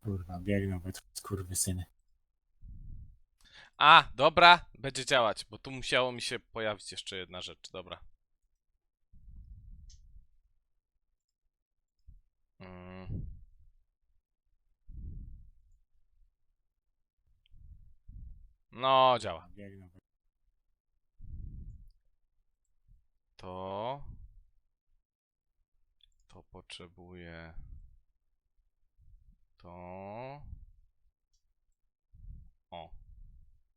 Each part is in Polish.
Kurwa, biegną we skurwysyny. A, dobra, będzie działać, bo tu musiało mi się pojawić jeszcze jedna rzecz, dobra. No, działa. Biegną. To potrzebuję to. O.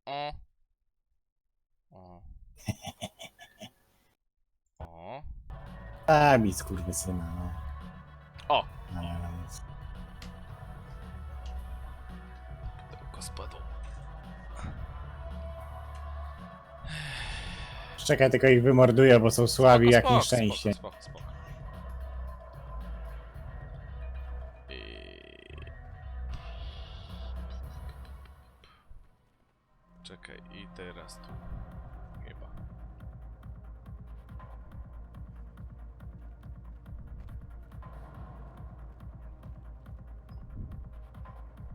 O. O. O. Zabij skurwysyna, no. O. Ale nic. Pudełko spadło. Czekaj, tylko ich wymorduję, bo są słabi jak nieszczęście. Spoko. Czekaj, i teraz tu. Chyba.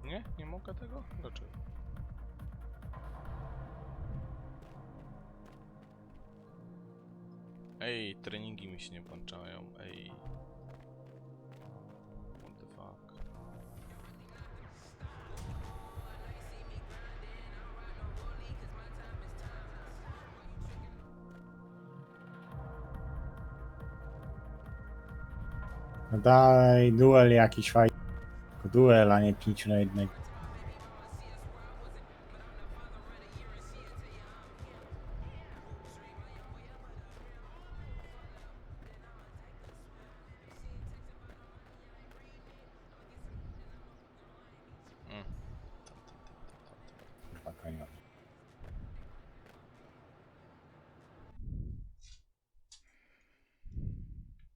Nie? Nie mogę tego? Dlaczego? Ej, treningi mi się nie włączają, ej. What the fuck? No dalej, duel jakiś fajny. Duel, a nie 5 na 1.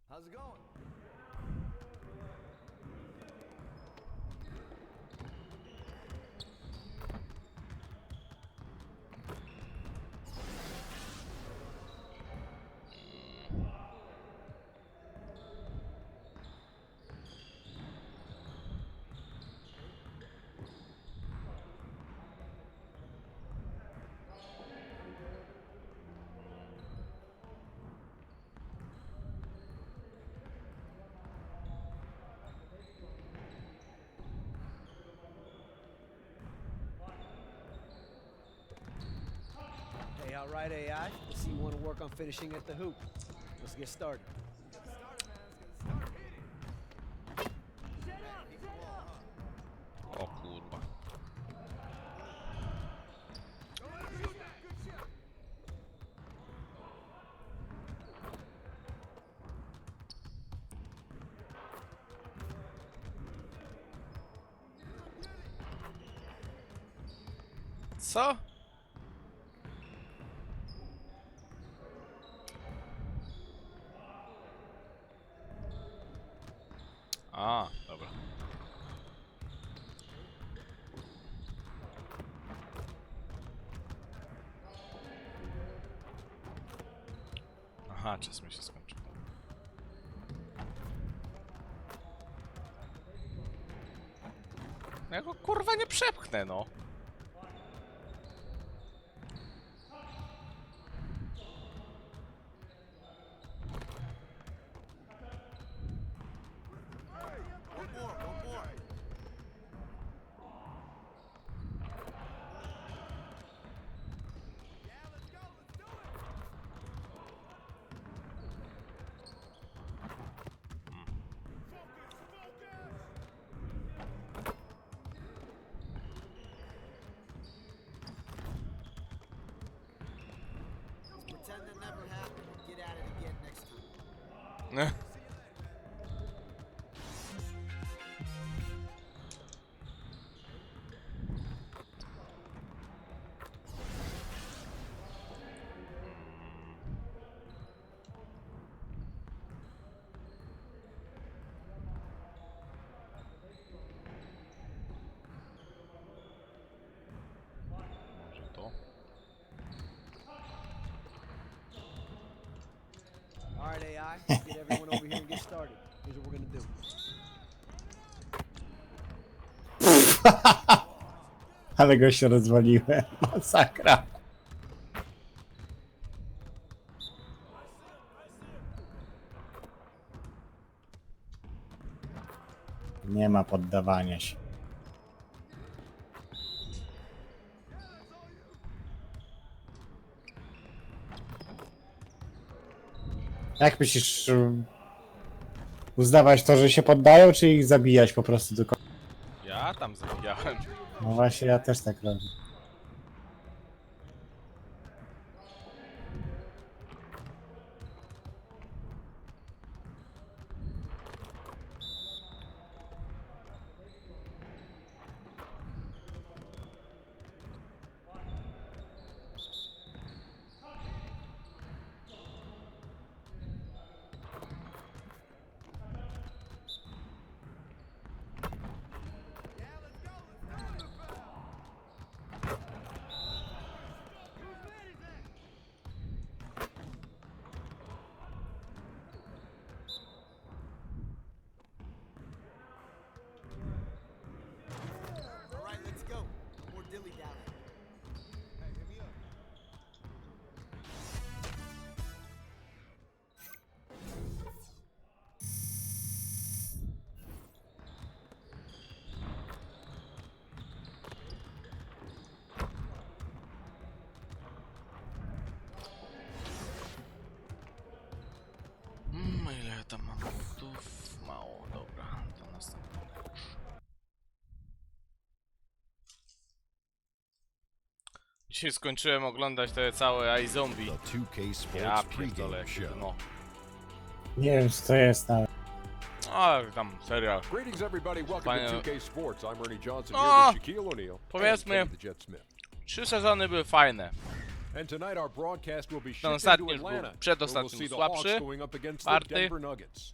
How's it going? Hey, all right, AI. I see you want to work on finishing at the hoop. Let's get started. O kurwa. Co? A, dobra. Aha, czas mi się skończył. Ja go kurwa nie przepchnę, no. Pretend that never happened and get at it again next time. Może to? All right, AI. Let's get everyone over here and get started. Here's what we're gonna do. Ale go się rozwaliłem. Masakra. Nie ma poddawania się. Jak myślisz, uznawać to, że się poddają, czy ich zabijać po prostu do końca? Ja tam zabijałem. No właśnie, ja też tak robię. All right, let's go. More dilly-dally. Ile ja tam mam punktów? Mało, dobra. To następny kurz. Dzisiaj skończyłem oglądać te całe iZombie. The 2K Ja Sports pierdolę, pregame jakie show. no. Nie wiem, co to jest nawet. A tam serial. Greetings, everybody. Welcome Fine. to 2K Sports. I'm Ernie Johnson Oh, here with Shaquille O'Neal powiedzmy- and Kenny the Jet Smith. 3 sezony były fajne. And tonight our broadcast will be Ten shifted to ostatni już był, Atlanta, where we'll przedostatni see był the Hawks słabszy, going up against the czwarty, Denver Nuggets.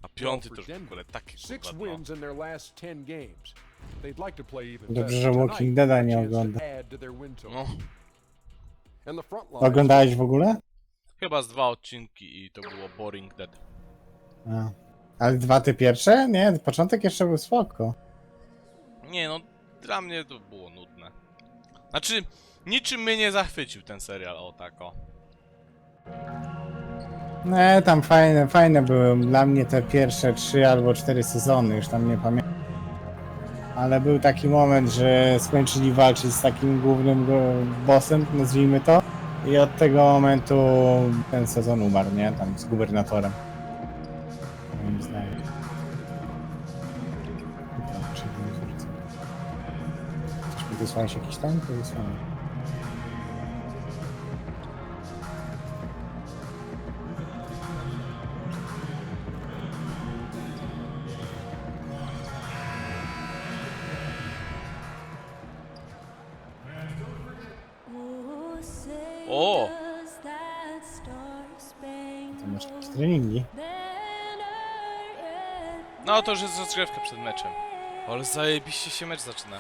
a piąty to już w ogóle taki 6 kurwa, no. wins in their last 10 games. They'd like to play even Dobrze, better. że Tonight, Walking Deada nie a chance to ogląda. add to their win total. No, And the front line Oglądałeś w ogóle? chyba z 2 odcinki i to było Boring Dead. A. Ale dwa te pierwsze? Nie, początek jeszcze był spoko. Nie no, dla mnie to było nudne. Znaczy, niczym mnie nie zachwycił ten serial, o tak o. Nie, tam fajne były. Dla mnie te pierwsze 3 albo 4 sezony, już tam nie pamiętam. Ale był taki moment, że skończyli walczyć z takim głównym bossem, nazwijmy to. I od tego momentu ten sezon umarł, nie? Tam z gubernatorem. Moim zdaniem. Coś mi wysłałeś jakiś tam? To wysłałem. O! To masz jakieś treningi? No to już jest rozgrzewka przed meczem. Ale zajebiście się mecz zaczyna.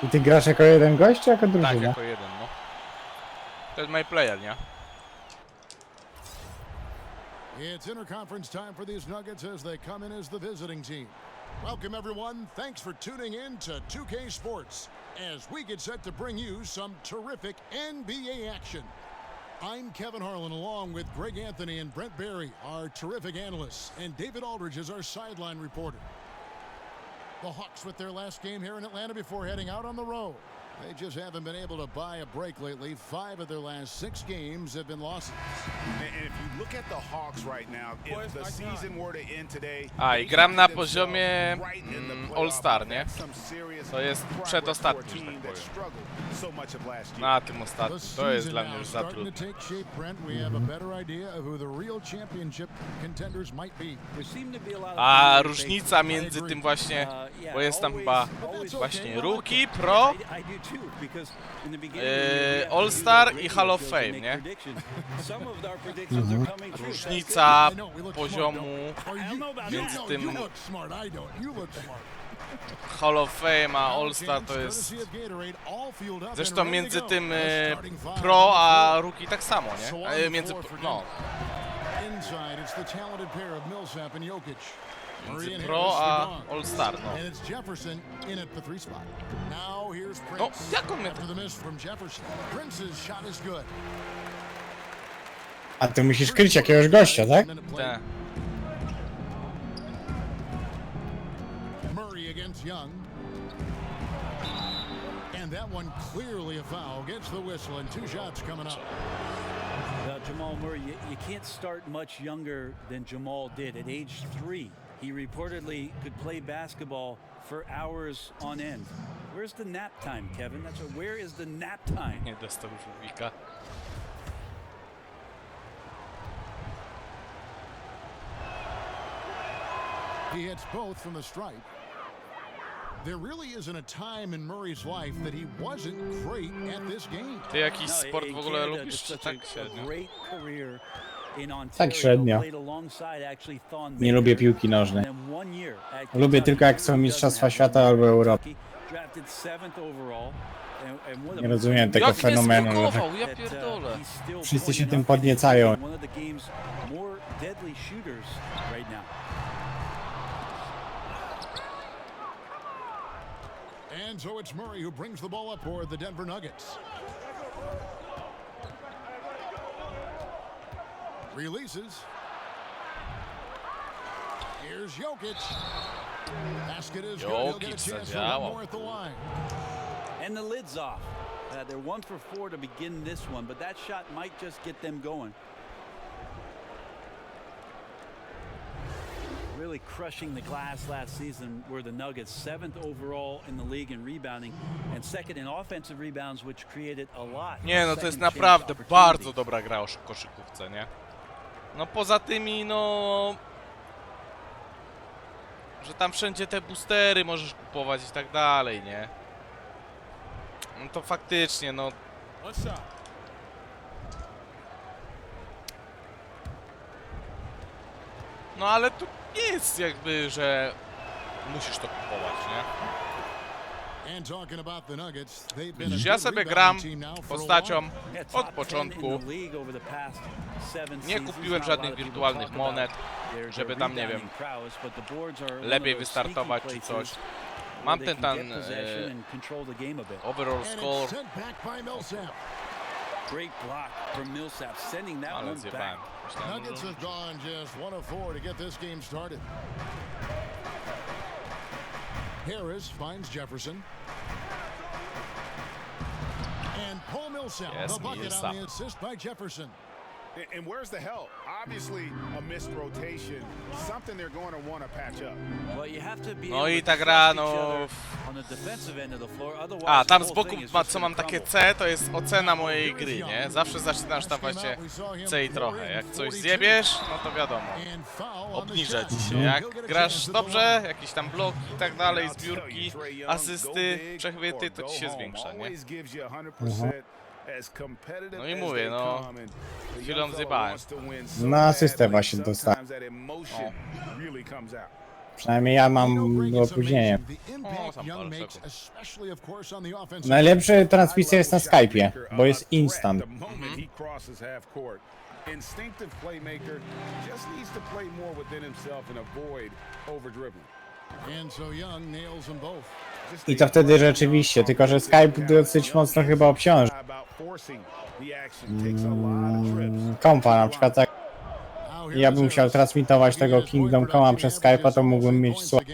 I ty grasz jako jeden gość, czy jako Tak, drużyna? jako jeden, no. To jest MyPlayer, nie? It's interconference time for these Nuggets as they come in as the visiting team. Welcome, everyone. Thanks for tuning in to 2K Sports as we get set to bring you some terrific NBA action. I'm Kevin Harlan, along with Greg Anthony and Brent Barry, our terrific analysts, and David Aldridge is our sideline reporter. The Hawks with their last game here in Atlanta before heading out on the road. They just haven't been able to buy a break lately. 5 of their last 6 games have been losses. And if you look at the Hawks right now, if the season were to end today, A, i gram na poziomie All-Star, nie? To jest przedostatni, że tak powiem. Na tym ostatnim. The To jest season dla mnie now już za starting to trudne. take shape, Brent. We have a better idea of who the real championship contenders might be. A różnica między tym właśnie, bo jest tam chyba właśnie Rookie, Pro, All-Star i Hall of Fame, nie? Różnica poziomu Or you między know, tym... you look smart. I don't. You look smart. Hall of Fame, a All Star to jest... Zresztą między tym pro a rookie tak samo, nie? Między... no. Między pro a All Star, no. No, jak on mnie... A ty musisz kryć jakiegoś gościa, tak? Te. Murray against Young. And that one clearly a foul. Gets the whistle and 2 shots coming up. Jamal Murray, you can't start much younger than Jamal did at age 3. He reportedly could play basketball for hours on end. Where's the nap time, Kevin? Where is the nap time? Nie dostał żółwika. He hits both from the stripe. There really isn't a time in Murray's life that he wasn't great at this game. Ty jakiś sport w ogóle lubisz, czy tak średnio? Tak średnio. Nie lubię piłki nożnej. Lubię tylko jak są mistrzostwa świata albo Europy. Nie rozumiem tego Jak mnie fenomenu. zblokował, ja pierdolę. Wszyscy się tym podniecają. And so it's Murray who brings the ball up for the Denver Nuggets. Releases. Here's Jokic. Basket is good. He'll get a chance for one more at the line. And the lid's off. They're 1 for 4 to begin this one, but that shot might just get them going. Really crushing the glass last season were the Nuggets, 7th overall in the league in rebounding and 2nd in offensive rebounds, which created a lot. Nie, no to jest naprawdę bardzo dobra gra o koszykówce, nie? No poza tymi, no... że tam wszędzie te boostery możesz kupować i tak dalej, nie? No to faktycznie, no... No ale tu nie jest jakby, że musisz to kupować, nie? Widzisz, ja sobie gram postacią od początku. Nie kupiłem żadnych wirtualnych monet, żeby tam, nie wiem, lepiej wystartować czy coś. Mam ten overall score. Ale zjebałem. Nuggets have gone just 1 of 4 to get this game started. Harris finds Jefferson. And Paul Millsap, the bucket on the assist by Jefferson. And where's the help? Obviously a missed rotation, something they're going to want to patch up. Well, you have to be No i ta gra, no... A, tam z boku, co mam takie C, to jest ocena mojej gry, nie? Zawsze zaczynasz tam właśnie C i trochę. Jak coś zjebiesz, no to wiadomo. Obniża ci się. Jak grasz dobrze, jakieś tam bloki i tak dalej, zbiórki, asysty, przechwyty, to ci się zwiększa, nie? No i mówię, no... Chwilą zjebałem. No asystę właśnie dostałem. Przynajmniej ja mam opóźnienie. O, tam parę sekund. Najlepsza transmisja jest na Skype'ie, bo jest instant. Instinctive playmaker just needs to play more within himself and avoid over-dribbling. And so Young nails them both. I to wtedy rzeczywiście, tylko że Skype dosyć mocno chyba obciąży. Kompa na przykład tak. Ja bym chciał transmitować tego Kingdom Come przez Skype'a, to mógłbym mieć słabo.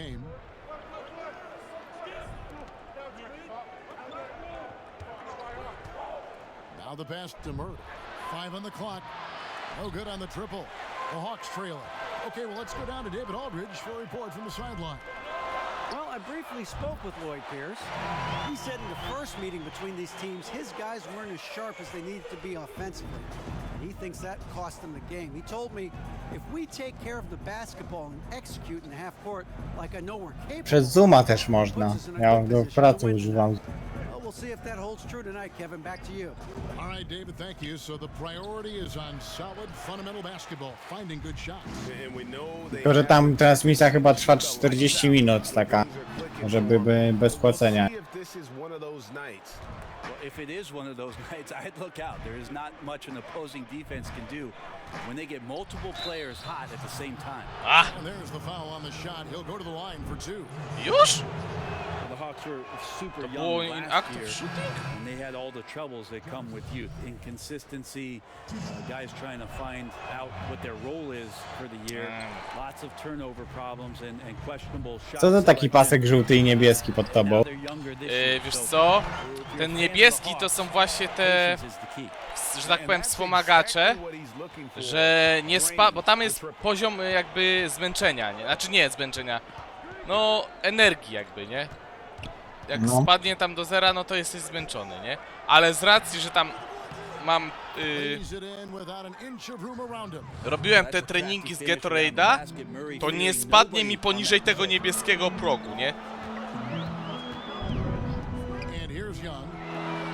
Now the pass to Murray. 5 on the clock. No good on the triple. The Hawks trail it. Okay, well, let's go down to David Aldridge for a report from the sideline. Well, I briefly spoke with Lloyd Pierce. He said in the first meeting between these teams, his guys weren't as sharp as they needed to be offensively. He thinks that cost them the game. He told me, if we take care of the basketball and execute in the half court like I know we're capable. Przez Zooma też można. Ja go w pracy używam. We'll see if that holds true tonight, Kevin. Back to you. All right, David, thank you. So the priority is on solid, fundamental basketball, finding good shots. Tylko że tam transmisja chyba trwa 40 minut taka. żeby bez płacenia. See if this is one of those nights. Well, if it is one of those nights, I'd look out. There is not much an opposing defense can do when they get multiple players hot at the same time. And there's the foul on the shot. He'll go to the line for 2. Już? The Hawks were super było young last active year, shooting? and they had all the troubles that come with youth. Inconsistency, guys trying to find out what their role is for the year. Lots of turnover problems and questionable shots. Co to taki pasek żółty i niebieski pod tobą? Wiesz co? Ten niebieski to są właśnie te, że tak powiem, wspomagacze, że nie bo tam jest poziom jakby zmęczenia, nie? Znaczy nie zmęczenia, no energii jakby, nie? Jak spadnie tam do zera, no to jesteś zmęczony, nie? Ale z racji, że tam mam... robiłem te treningi z Gatorade'a, to nie spadnie mi poniżej tego niebieskiego progu, nie?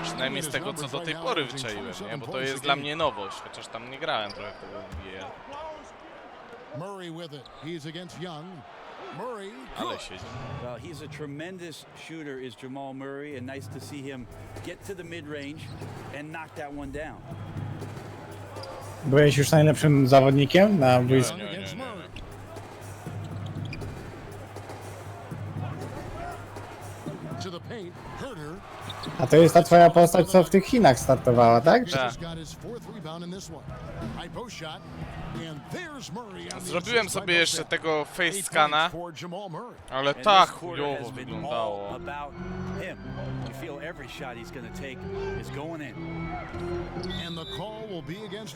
Przynajmniej z tego, co do tej pory wyczaiłem, nie? Bo to jest dla mnie nowość, chociaż tam nie grałem trochę w tego NBA. Murray with it. He's against Young. Murray. Ale siedzi. Well, he's a tremendous shooter, is Jamal Murray, and nice to see him get to the mid-range and knock that one down. Byłeś już najlepszym zawodnikiem na boisku? Nie. To the paint. Herter. A to jest ta twoja postać, co w tych Chinach startowała, tak? Tak. Zrobiłem sobie jeszcze tego face scana, ale tak chujowo wyglądało.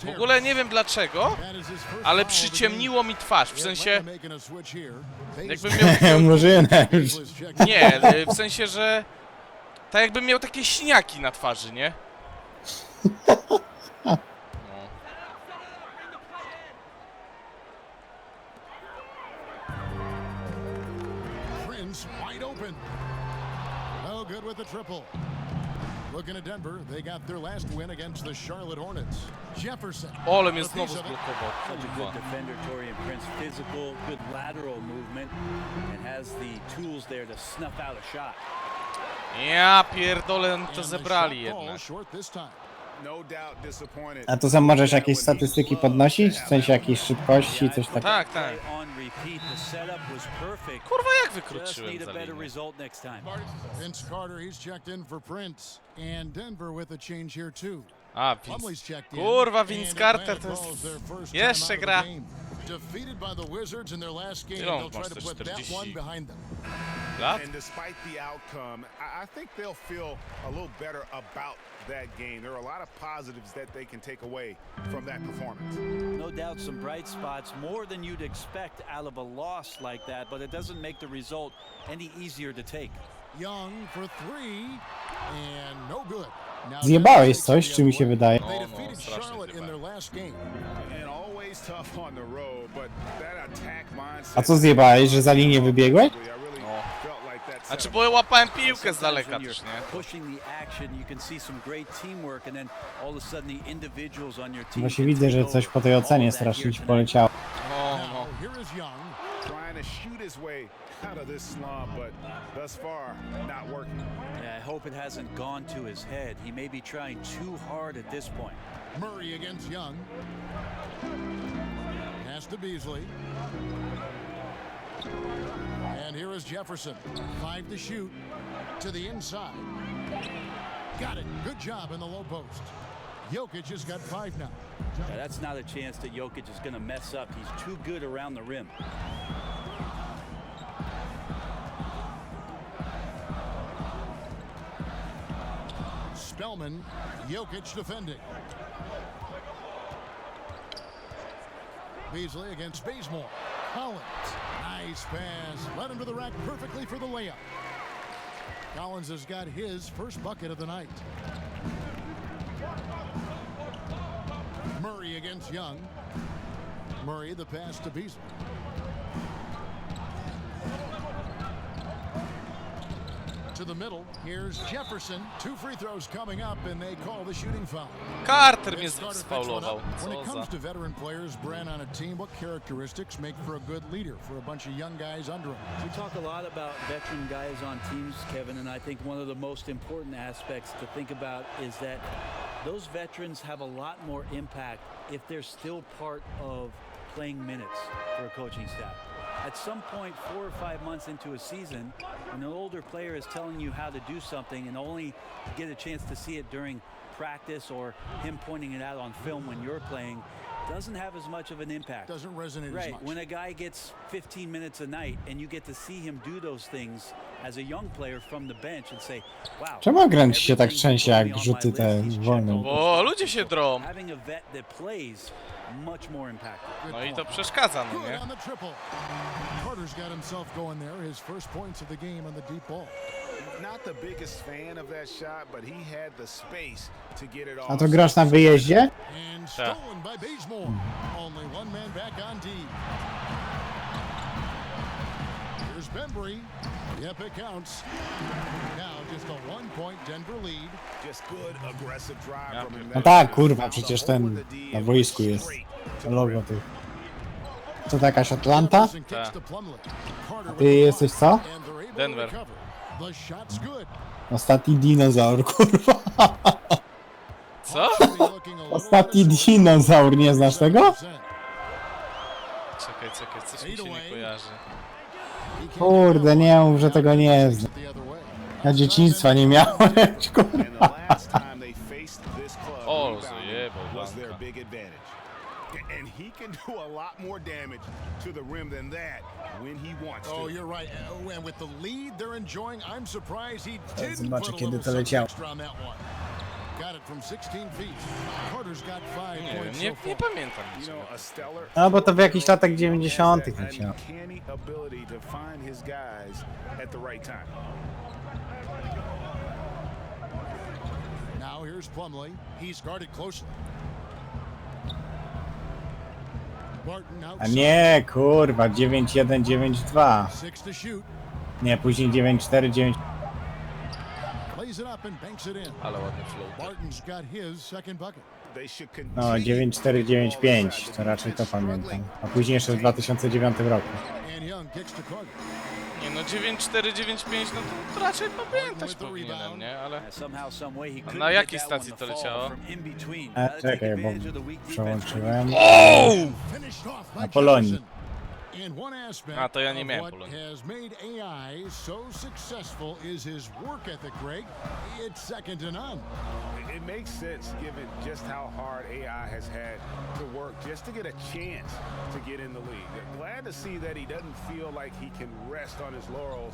W ogóle nie wiem dlaczego, ale przyciemniło mi twarz, w sensie jakbym miał... Murzynę już. Nie, w sensie, że tak jakbym miał takie siniaki na twarzy, nie? No. Prince wide open. No good with the triple. Looking at Denver, they got their last win against the Charlotte Hornets. Jefferson. Ole mnie znowu zblokował. Such a good defender, Torian Prince. Physical, good lateral movement, and has the tools there to snuff out a shot. Ja pierdolę, to zebrali jednak. A to sam możesz jakieś statystyki podnosić? W sensie jakiejś szybkości, coś takiego? Tak. Kurwa, jak wykroczyłem za linię? Vince Carter, he's checked in for Prince. And Denver with a change here too. A, Vince. Kurwa, Vince Carter to jest... Jeszcze gra. Defeated by the Wizards in their last game, Ile on they'll masz, try to te put that 40 one behind them. lat? And despite the outcome, I think they'll feel a little better about that game. There are a lot of positives that they can take away from that performance. No doubt some bright spots, more than you'd expect out of a loss like that, but it doesn't make the result any easier to take. Young for 3 and no good. Now Zjebałeś coś, czy mi się wydaje? they No, defeated strasznie Charlotte in their zjebałem. last game. And always tough on the road, but that attack mindset. A co zjebałeś, że za linię wybiegłeś? I really felt like that Znaczy, set bo łapałem piłkę z daleka When też, you're nie? pushing the action, you can see some great teamwork, and then all of a sudden the individuals on your team. Właśnie can widzę, take że coś over. po tej All ocenie of that strasznie here ci tonight. poleciało. No. Now, here is Young. trying to shoot his way out of this slump, but thus far, not working. Yeah, I hope it hasn't gone to his head. He may be trying too hard at this point. Murray against Young. Pass to Beasley. And here is Jefferson. 5 to shoot. To the inside. Got it. Good job in the low post. Jokic has got 5 now. Yeah, that's not a chance that Jokic is going to mess up. He's too good around the rim. Spellman. Jokic defending. Beasley against Bazemore. Collins. Nice pass. Led him to the rack perfectly for the layup. Collins has got his first bucket of the night. Murray against Young. Murray the pass to Beasley. To to the middle. Here's Jefferson. 2 free throws coming up, and they call the shooting foul. Carter mnie Carter picks one sfaulował. up. When it Co za... comes to veteran players, Brent, on a team, what characteristics make for a good leader for a bunch of young guys under him? We talk a lot about veteran guys on teams, Kevin, and I think one of the most important aspects to think about is that those veterans have a lot more impact if they're still part of playing minutes for a coaching staff. At some point, 4 or 5 months into a season, when an older player is telling you how to do something and only get a chance to see it during practice or him pointing it out on film when you're playing, doesn't have as much of an impact. Doesn't resonate as Right, much. when a guy gets 15 minutes a night and you get to see him do those things as a young player from the bench and say, wow. Czemu gręcz się tak trzęsie, jak rzuty te wolne? Bo ludzie się drą. Having a vet that plays much more impactful. No i to przeszkadza, no Good nie? on the triple. Carter's got himself going there. His first points of the game on the deep ball. Not the biggest fan of that shot, but he had the space to get it off. A to grasz na wyjeździe? And stolen by Bazemore. Only one man back on D. Here's Bembry. Yep, it counts. Now just a 1-point Denver lead. Just good aggressive drive from him. No tak, kurwa, przecież ten na boisku jest. Logo tych. Co to jakaś Atlanta? Jefferson kicks to Plumlee. Carter Ty with the jesteś co? block, and they're able to Denver. recover. The shot's good. Ostatni dinozaur, kurwa. Co? Looking a little Ostatni dinozaur, nie znasz tego? Czekaj, coś mi się nie kojarzy. Kurde, nie mów, że tego nie znam. the other way. Ja dzieciństwa nie miałem, kurwa. And the last time they faced this club, O, rebounding zajebał was their Blanka. big advantage. And he can do a lot more damage to the rim than that when he wants to. Oh, you're right. Oh, and with the lead they're enjoying, I'm surprised he didn't zobaczę, put a kiedy little to something leciało. extra on that one. Got it from 16 feet. Carter's got 5 Nie wiem, points nie, so nie far. pamiętam You niczego. know, a stellar No bo to w jakichś latach 90. has that leciało. uncanny ability to find his guys at the right time. Now here's Plumlee. He's guarded closely. Barton A outside. nie, kurwa, 9-1, 9-2. 6 to shoot. Nie, później 9-4, 9... Plays it up and banks it in. Ale ładny flow. Barton's got his second bucket. They should No, continue 9-4, 9-5, to raczej to pamiętam. A później jeszcze w 2009 roku. And Young kicks to Carter. Nie no, 9-4, 9-5, no to raczej pamiętać powinienem, nie? Ale... Somehow, some way he couldn't na get jakiej that stacji one to to fall leciało? from in between. A, Gotta take czekaj, bo advantage of the weak defense. przełączyłem. Finished off by Na Polonii. Jefferson. And one aspect A, to ja nie of miałem what Polonii. has made AI so successful is his work ethic, Greg. It's second to none. It makes sense given just how hard AI has had to work just to get a chance to get in the league. Glad to see that he doesn't feel like he can rest on his laurels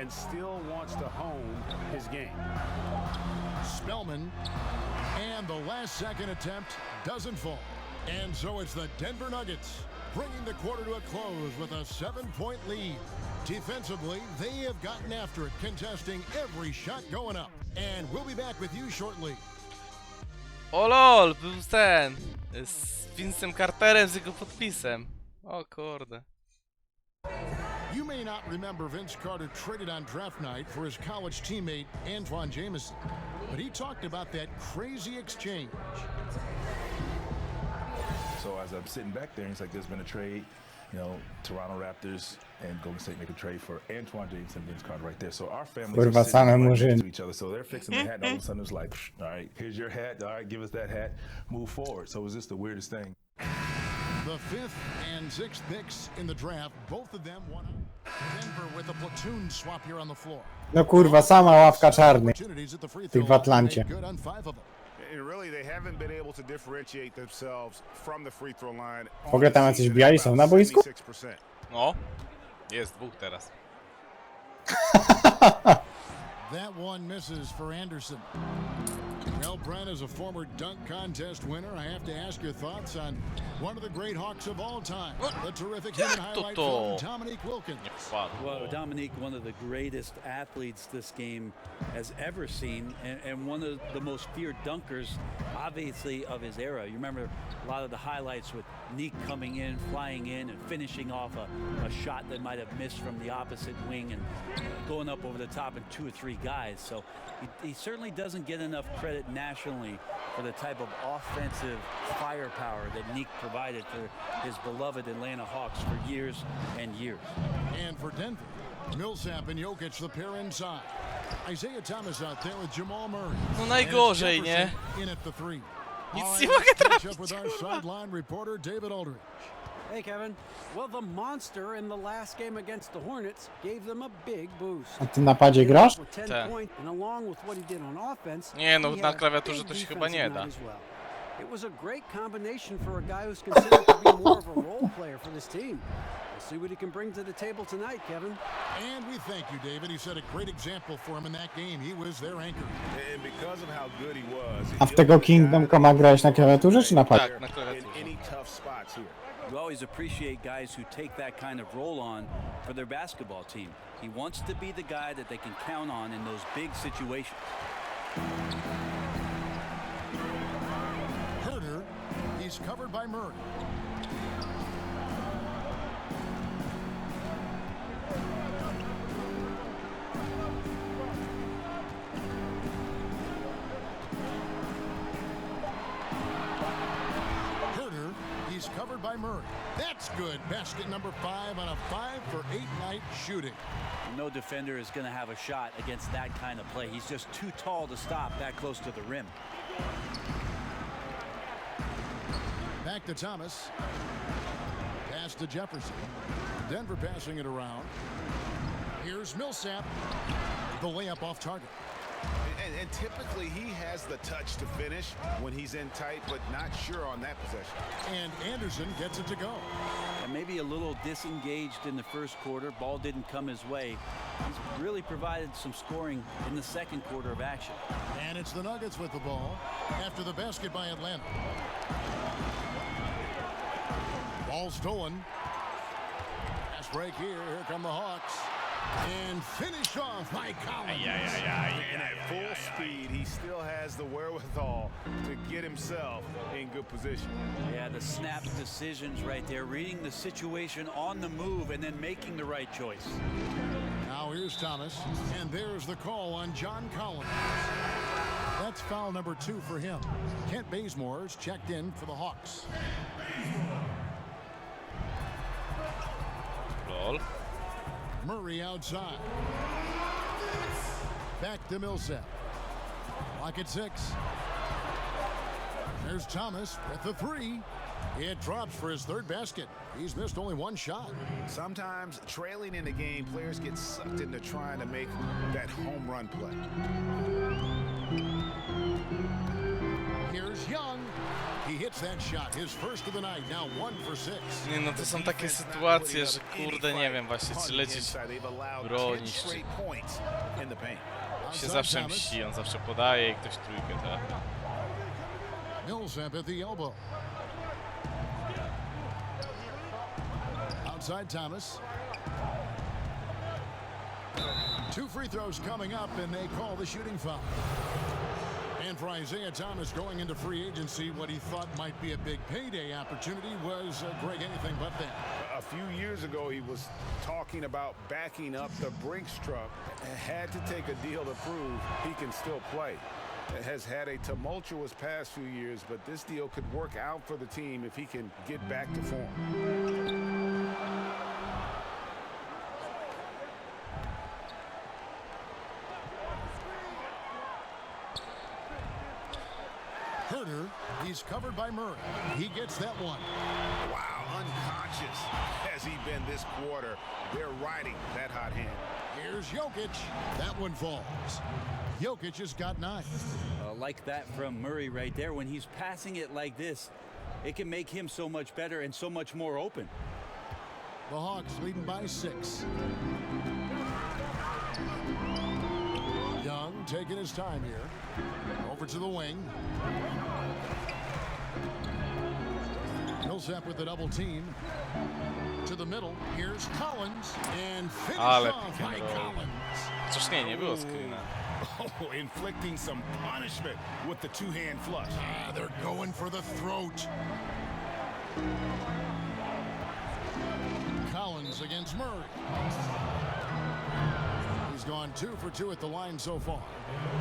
and still wants to hone his game. Spellman, and the last second attempt doesn't fall. And so it's the Denver Nuggets bringing the quarter to a close with a 7-point lead. Defensively, they have gotten after it, contesting every shot going up. And we'll be back with you shortly. O lol, był ten z Vince'em Carterem z jego podpisem. O kurde. You may not remember Vince Carter traded on draft night for his college teammate Antoine Jameson, but he talked about that crazy exchange. So as I'm sitting back there, it's like there's been a trade, you know, Toronto Raptors and Golden State make a trade for Antoine James and Vince Carter right there. So our families Kurwa, are sitting same right next murzyny. to each other. So they're fixing the hat, and all of a sudden it's like, all right, here's your hat. All right, give us that hat. Move forward. So it was just the weirdest thing. The 5th and 6th picks in the draft, both of them won out. Denver with a platoon swap here on the floor. No kurwa, sama ławka czarnych. Opportunities at the free Tych w throw line, Atlancie. made good on 5 of them. And really, they haven't been able to differentiate themselves from the free throw line. W ogóle tam jacyś biali są na boisku? 76%. No, jest dwóch teraz. That one misses for Anderson. Well, Brent, as a former dunk contest winner, I have to ask your thoughts on One of the great Hawks of all time. The terrific human highlight from Dominique Wilkins. Nie wpadło. Well, Dominique, one of the greatest athletes this game has ever seen, and one of the most feared dunkers, obviously, of his era. You remember a lot of the highlights with Nick coming in, flying in, and finishing off a shot that might have missed from the opposite wing and going up over the top of 2 or 3 guys. So he certainly doesn't get enough credit nationally for the type of offensive firepower that Nick provided for his beloved Atlanta Hawks for years and years. And for Denver, Millsap and Jokic the pair inside. Isaiah Thomas out there with Jamal Murray. No najgorzej, nie? In at the 3. Nic All nie right, mogę let's catch trafić, up with our sideline reporter David Aldridge. Hey, Kevin. Well, the monster in the last game against the Hornets gave them a big boost. A ty na padzie grasz? For 10 Tak. points, and along with what he did on offense, Nie, no he na had a klawiaturze big to się chyba nie defensive da. night as well. It was a great combination for a guy who's considered to be more of a role player for this team. We'll see what he can bring to the table tonight, Kevin. And we thank you, David. He set a great example for him in that game. He was their anchor. And because of how good he was, A w tego Kingdom Coma grałeś na klawiaturze czy na padzie? Tak, na in klawiaturze. any tough spots here. You always appreciate guys who take that kind of role on for their basketball team. He wants to be the guy that they can count on in those big situations. Herder, he's covered by Murray. Herder, he's covered by Murray. That's good. Basket number 5 on a 5-for-8 night shooting. No defender is going to have a shot against that kind of play. He's just too tall to stop that close to the rim. Back to Thomas. Pass to Jefferson. Denver passing it around. Here's Millsap. The layup off target. And typically he has the touch to finish when he's in tight, but not sure on that possession. And Anderson gets it to go. And maybe a little disengaged in the first quarter. Ball didn't come his way. He's really provided some scoring in the second quarter of action. And it's the Nuggets with the ball after the basket by Atlanta. Ball stolen. Pass break here. Here come the Hawks. And finished off by Collins. And at full speed, he still has the wherewithal to get himself in good position. Yeah, the snap decisions right there, reading the situation on the move and then making the right choice. Now here's Thomas, and there's the call on John Collins. That's foul number 2 for him. Kent Bazemore's checked in for the Hawks. Lol. Murray outside. Back to Millsap. Lock at 6. There's Thomas with the 3. It drops for his 3rd basket. He's missed only 1 shot. Sometimes trailing in the game, players get sucked into trying to make that home run play. Here's Young. He hits that shot, his first of the night, now 1 for 6. Nie, no to są takie sytuacje, że kurde nie wiem właśnie czy lecieć, bronić, czy się zawsze mści, on zawsze podaje i ktoś trójkę trafi. Millsap at the elbow. Outside Thomas. 2 free throws coming up, and they call the shooting foul. And for Isaiah Thomas going into free agency, what he thought might be a big payday opportunity was, Greg, anything but that. A few years ago, he was talking about backing up the Brinks truck. Had to take a deal to prove he can still play. Has had a tumultuous past few years, but this deal could work out for the team if he can get back to form. Herder, he's covered by Murray. He gets that one. Wow, unconscious has he been this quarter. They're riding that hot hand. Here's Jokic. That one falls. Jokic has got 9. Like that from Murray right there. When he's passing it like this, it can make him so much better and so much more open. The Hawks leading by 6. Young taking his time here. Over to the wing. Millsap with the double team. To the middle, here's Collins, and finish Ale off pick by and roll. Collins. Chociaż nie było screena. Oh, inflicting some punishment with the two-hand flush. They're going for the throat. Collins against Murray. He's gone 2 for 2 at the line so far.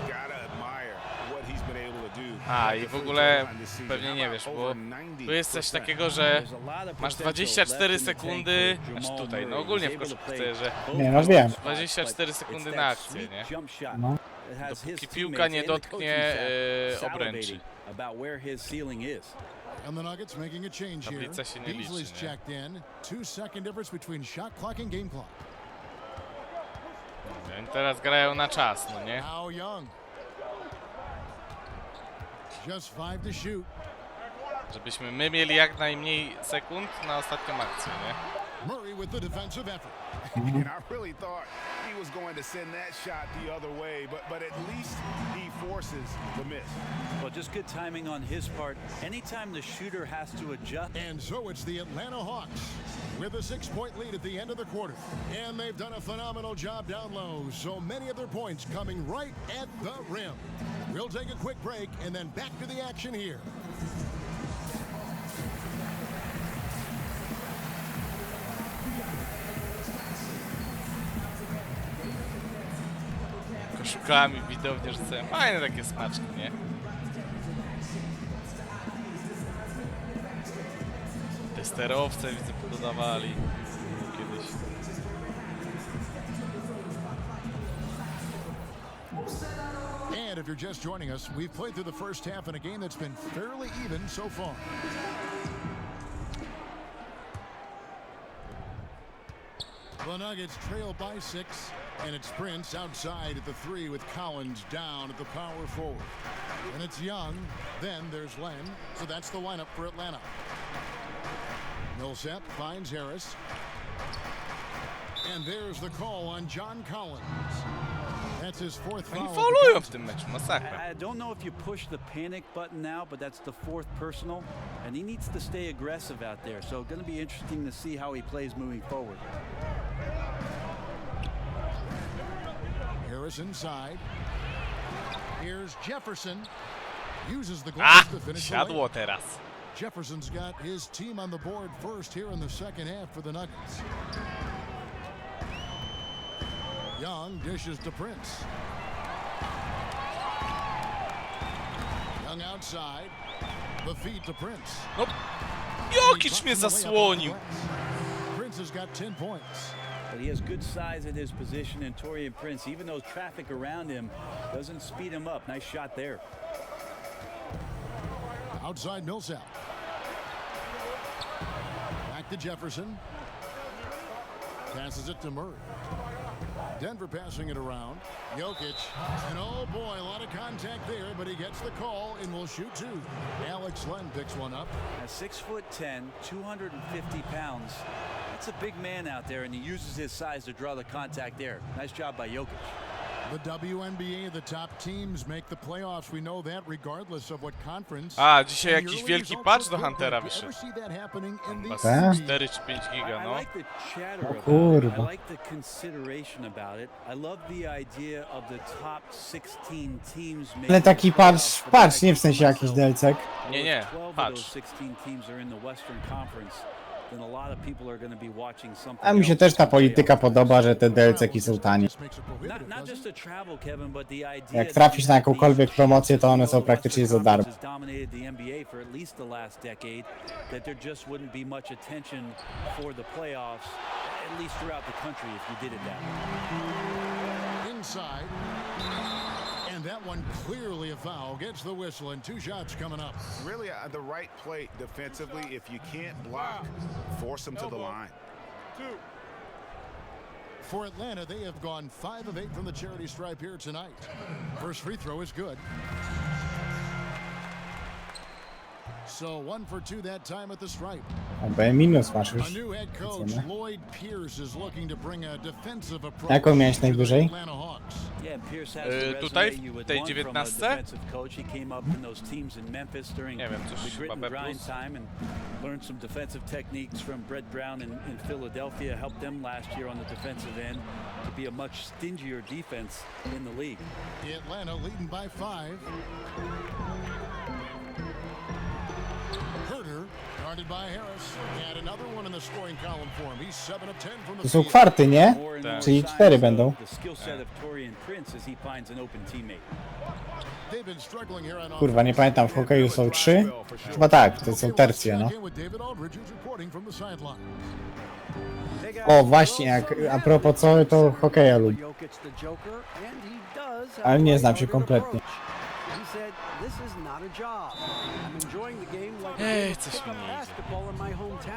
Gotta admire what he's been able to do. A i w ogóle pewnie nie wiesz, bo tu jest coś takiego, że masz 24 sekundy, aż tutaj, no ogólnie w koszykówce, że Nie, no wiem. 24 sekundy na akcję, nie? No. Dopóki piłka nie dotknie obręczy. And the Nuggets making a change here. Tablica się nie liczy, Beasley's nie? checked in. 2-second difference between shot clock and game clock. Oni teraz grają na czas, no nie? Now Young. Just 5 to shoot. Żebyśmy my mieli jak najmniej sekund na ostatnią akcję, nie? Murray with the defensive effort. And I really thought he was going to send that shot the other way, but at least he forces the miss. Well, just good timing on his part. Anytime the shooter has to adjust. And so it's the Atlanta Hawks with a 6-point lead at the end of the quarter. And they've done a phenomenal job down low. So many of their points coming right at the rim. We'll take a quick break and then back to the action here. Koszukami widownie rzucają. Fajne takie smaczki, nie? Te sterowce widzę pododawali kiedyś. And if you're just joining us, we've played through the first half in a game that's been fairly even so far. The Nuggets trail by 6, and it's Prince outside at the 3 with Collins down at the power forward. And it's Young, then there's Len, so that's the lineup for Atlanta. Millsap finds Harris. And there's the call on John Collins. That's his 4th foul. Oni faulują w tym meczu, masakra. I don't know if you push the panic button now, but that's the 4th personal, and he needs to stay aggressive out there. So going to be interesting to see how he plays moving forward. Harris inside. Here's Jefferson. Uses the glass to finish the Siadło layup. teraz. Jefferson's got his team on the board first here in the second half for the Nuggets. Young dishes to Prince. Young outside. The feed to Prince. No, Jokic mnie zasłonił. Prince has got 10 points. But he has good size in his position, and Taurean Prince, even though traffic around him doesn't speed him up. Nice shot there. Outside Millsap. Back to Jefferson. Passes it to Murray. Denver passing it around. Jokic. And oh boy, a lot of contact there, but he gets the call and will shoot 2. Alex Len picks one up. At 6'10", 250 pounds. That's a big man out there, and he uses his size to draw the contact there. Nice job by Jokic. The WNBA, the top teams make the playoffs. We know that regardless of what conference. A, dzisiaj jakiś wielki patch do Huntera wyszedł. Chyba 4 czy 5 giga, I no. like the chatter about it. kurwa. I like the consideration about it. I love the idea of the top 16 teams making Ale taki the playoffs, patch, but patch, I nie w sensie jakiś myself, delcek. Nie, nie, 12 of patch. those 16 teams are in the Western Conference. Then a lot of people are going to be watching something. A mi się else też ta in the polityka playoffs. podoba, że te delceki są tanie. Not just the travel, Kevin, but the idea Jak trafisz na jakąkolwiek promocję, to one są praktycznie za darmo. has dominated the NBA for at least the last decade, that there just wouldn't be much attention for the playoffs, at least throughout the country, if you did it that way. Inside. And that one clearly a foul. Gets the whistle and 2 shots coming up. Really, the right play defensively. If you can't block, force them to the line. For Atlanta, they have gone 5 of 8 from the charity stripe here tonight. First free throw is good. So 1 for 2 that time at the stripe. A B minus masz A już. new head coach, Widzimy. Lloyd Pierce, is looking to bring a defensive approach Jaką miałeś to the najwyżej? Atlanta Hawks. Yeah, Pierce has the tutaj, resume you would w tej want from a 19? defensive coach. He came up in those teams in Memphis during Nie wiem, the coś grit chyba and B+. grind time and learned some defensive techniques from Brett Brown in Philadelphia. Helped them last year on the defensive end to be a much stingier defense in the league. Atlanta leading by 5. Herter, guarded by Harris. And another one in the scoring column for him. He's 7 of 10 from the To są field. kwarty, nie? More and more Czyli signs 4 of będą. the skill set of Torian Prince as he finds an open teammate. They've been struggling here on Kurwa, nie pamiętam, w hokeju są 3? Chyba tak, to są tercje, no. O, właśnie, jak a propos co, to hokeja lubię. Ale nie znam się kompletnie. Ej, coś mi nie idzie.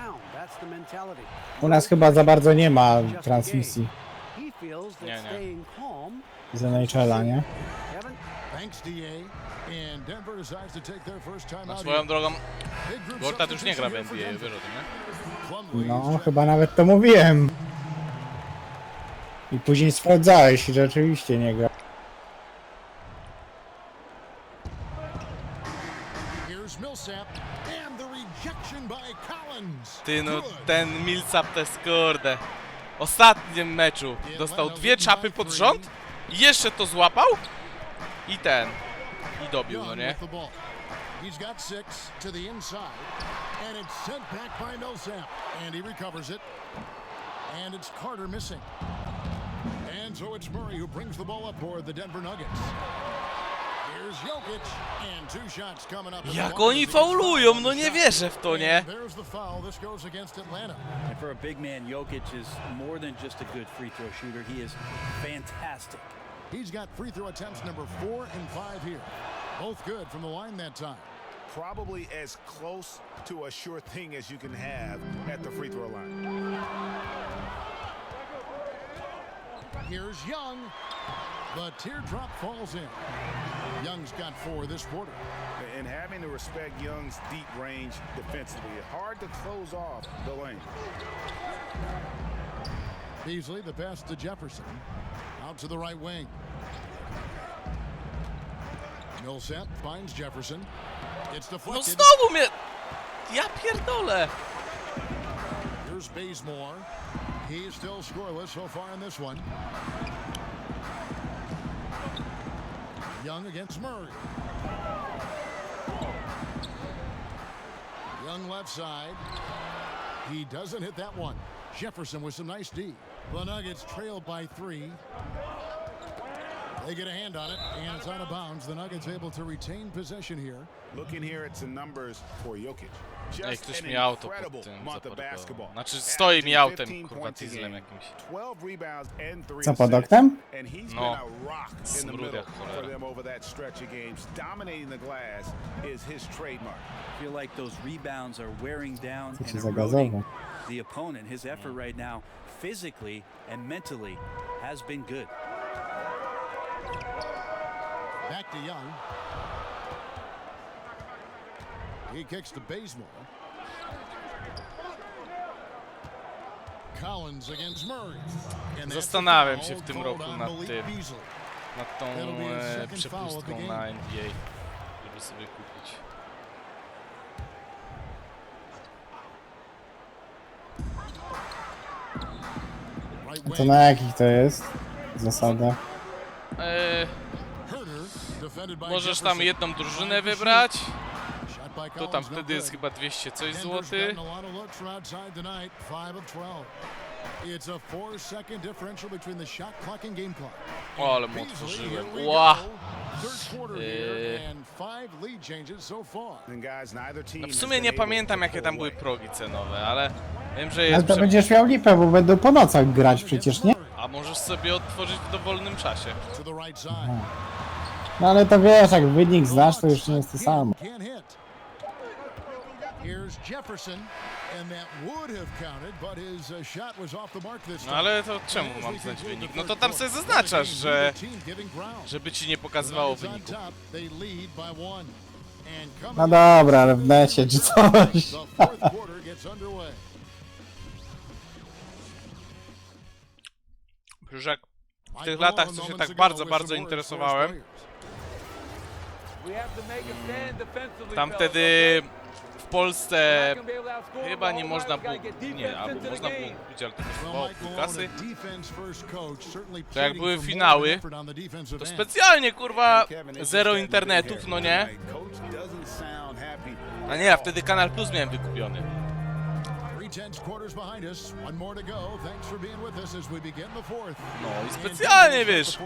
U nas chyba za bardzo nie ma transmisji Nie. z NHL-a, nie? No, swoją drogą, Gortat już nie gra w NBA, wiesz o tym, nie? No, chyba nawet to mówiłem. I później sprawdzałeś, że rzeczywiście nie gra. Ty no, ten Millsap to jest kurde. W ostatnim meczu dostał 2 czapy pod rząd, i jeszcze to złapał i dobił, no nie? He's got 6 to the inside, and it's sent back by Millsap, and he recovers it, and it's Carter missing, and so it's Murray who brings the ball up for the Denver Nuggets. Here's Jokic, and 2 shots coming up. Jak oni faulują, no nie wierzę w to, nie? There's the foul. This goes against Atlanta. And for a big man, Jokic is more than just a good free throw shooter. He is fantastic. He's got free throw attempts number 4 and 5 here, both good from the line that time. Probably as close to a sure thing as you can have at the free throw line. Here's Young. The teardrop falls in. Young's got 4 this quarter. And having to respect Young's deep range defensively, hard to close off the lane. Beasley, the pass to Jefferson. Out to the right wing. Millsap finds Jefferson. It's No deflected. znowu mnie... Ja pierdolę! Here's Bazemore. He's still scoreless so far in this one. Young against Murray. Young left side. He doesn't hit that one. Jefferson with some nice D. The Nuggets trail by 3. They get a hand on it, and it's out of bounds. The Nuggets able to retain possession here. Looking here at some numbers for Jokic. Ej, Just ktoś an mi auto incredible pod tym month of zaparkował. basketball. Znaczy stoi mi autem, 15 kurwa, points a dieslem game, jakimś. 12 rebounds and 3 Co, pod assists. oknem? And he's No. been a rock in the Smród middle jak cholera. for them over that stretch of games. Dominating the glass is his trademark. I feel like those rebounds are wearing down Co ci and za eroding gazowo? the opponent. His effort right now, physically and mentally, has been good. Back to Young. He kicks to Bazemore. Collins against Murray. And that's Zastanawiam the się w foul tym called roku on nad Malik tym. Beasley. Nad tą przepustką na NBA, żeby sobie kupić. Right To wing. na jakich to jest zasada? Herter, defended by Możesz Jefferson. tam jedną drużynę wybrać, Shot by to tam Collins, no wtedy jest good. chyba 200 coś Denver's złotych. gotten a lot of looks from outside tonight, 5 of 12. It's a 4-second differential between the shot clock and game clock. O, ale mu Beasley, otworzyłem. here we Ła! go. Third quarter here and 5 lead changes so far. And guys, neither team No w has sumie been nie able pamiętam to jakie tam pull były away. progi cenowe, ale wiem, że Ale jest... to będziesz miał lipę, bo będą po nocach grać przecież, nie? A możesz sobie otworzyć w dowolnym czasie. To the right side. No ale to wiesz, jak wynik znasz, to już nie jest to samo. Can't hit. Here's Jefferson, and that would have counted, but his shot was off the mark this No time. ale to czemu mam znać wynik? No to tam sobie zaznaczasz, że... żeby ci nie pokazywało wyniku. They lead by 1. No dobra, ale w necie czy coś. The fourth quarter gets underway. Przecież jak w tych latach, co się tak bardzo interesowałem, tam wtedy w Polsce chyba nie można było, nie, albo można było kupić, ale to kosztowało pół kasy. To jak były finały, to specjalnie, kurwa, zero internetów, no nie? A nie, ja wtedy Kanal Plus miałem wykupiony. No i specjalnie, wiesz,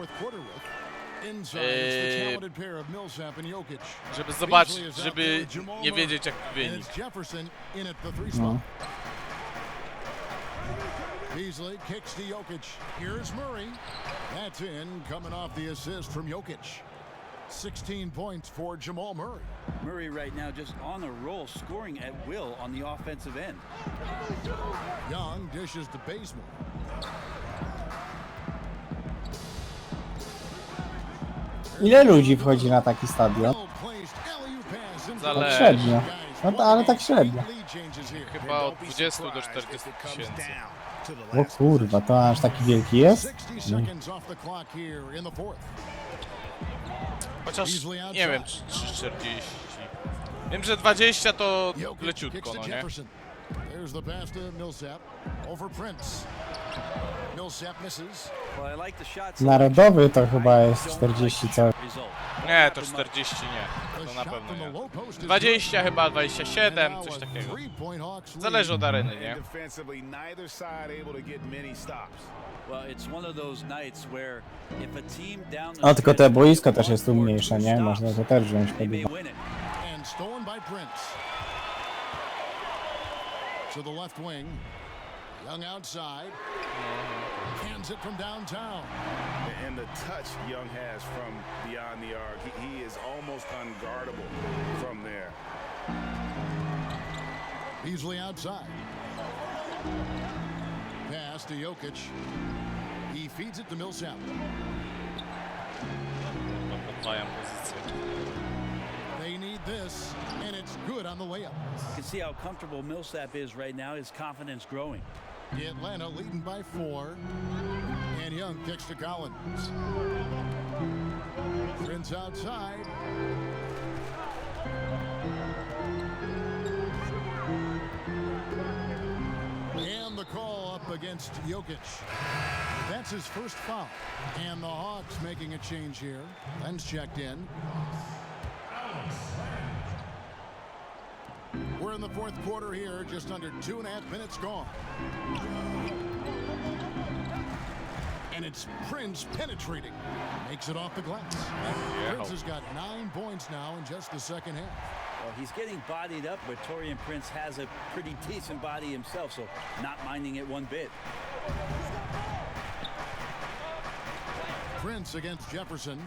żeby zobaczyć, żeby nie wiedzieć jaki wynik. No. Beasley kicks to Jokic. Here's Murray. That's in, coming off the assist from Jokic. 16 points for Jamal Murray. Murray right now just on a roll, scoring at will on the offensive end. Young dishes to Bazemore. Ile ludzi wchodzi na taki stadion? Zależy. Średnio. No to, ale tak średnio. Chyba od 20 do 40 tysięcy. O kurwa, to aż taki wielki jest? 60 seconds off the clock here in the fourth. Chociaż nie wiem, czy 40. Wiem, że 20 to leciutko, no nie? There's the pass to Millsap over Prince. Millsap misses. Well, I like the shots. Narodowy to chyba jest 40 co. Result. Nie, to 40 nie. To na pewno nie. 20 chyba, 27, coś takiego. Zależy od areny, nie? Defensively, neither side able to get many stops. Well, it's one of those nights where if a team down the O, tylko te stretch boisko też jest tu scores mniejsze, nie? two Można to stops, też wziąć they pod may uwagę. win it. And stolen by Prince. To the left wing. Young outside. Hands it from downtown. And the touch Young has from beyond the arc, he is almost unguardable from there. Beasley outside. Pass to Jokic. He feeds it to Millsap. Podwają pozycję. They need this, and it's good on the layup. You can see how comfortable Millsap is right now. His confidence growing. Atlanta leading by 4. And Young kicks to Collins. Prince outside. And the call up against Jokic. That's his first foul. And the Hawks making a change here. Len's checked in. We're in the fourth quarter here, just under 2.5 minutes gone. And it's Prince penetrating. Makes it off the glass. Prince has got 9 points now in just the second half. Well, he's getting bodied up, but Taurean Prince has a pretty decent body himself, so not minding it one bit. Prince against Jefferson.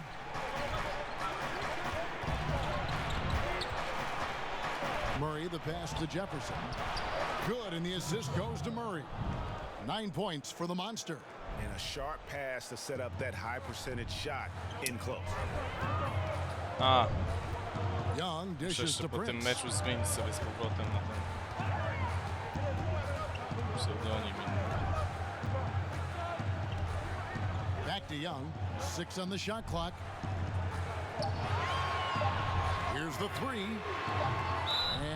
Murray, the pass to Jefferson. Good, and the assist goes to Murray. 9 points for the Monster. And a sharp pass to set up that high percentage shot in close. A, Young muszę dishes jeszcze to po tym Prince. meczu zmienić sobie z powrotem na ten pseudonim. Back to Young. 6 on the shot clock. Here's the 3.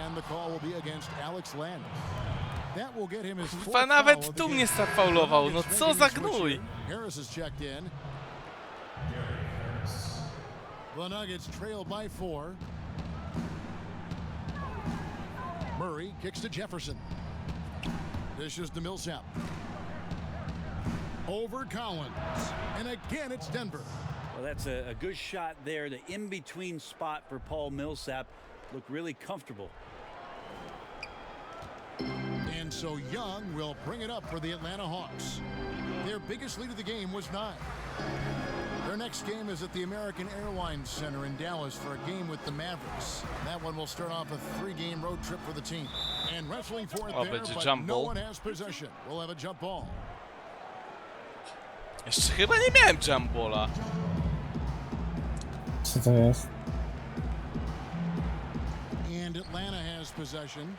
And the call will be against Alex Len. That will get him his fourth Kurwa, foul nawet of the tu game. mnie zafaulował, no co za gnój! Harris is checked in. The Nuggets trail by 4. Murray kicks to Jefferson. Dishes to Millsap. Over Collins. And again, it's Denver. Well, that's a good shot there. The in-between spot for Paul Millsap looked really comfortable. And so Young will bring it up for the Atlanta Hawks. Their biggest lead of the game was 9. Their next game is at the American Airlines Center in Dallas for a game with the Mavericks. That one will start off a 3-game road trip for the team. And wrestling for it there, będzie but jump no ball. one has possession. We'll have a jump ball. Jeszcze chyba nie miałem jumbola. Co to jest? Atlanta has possession.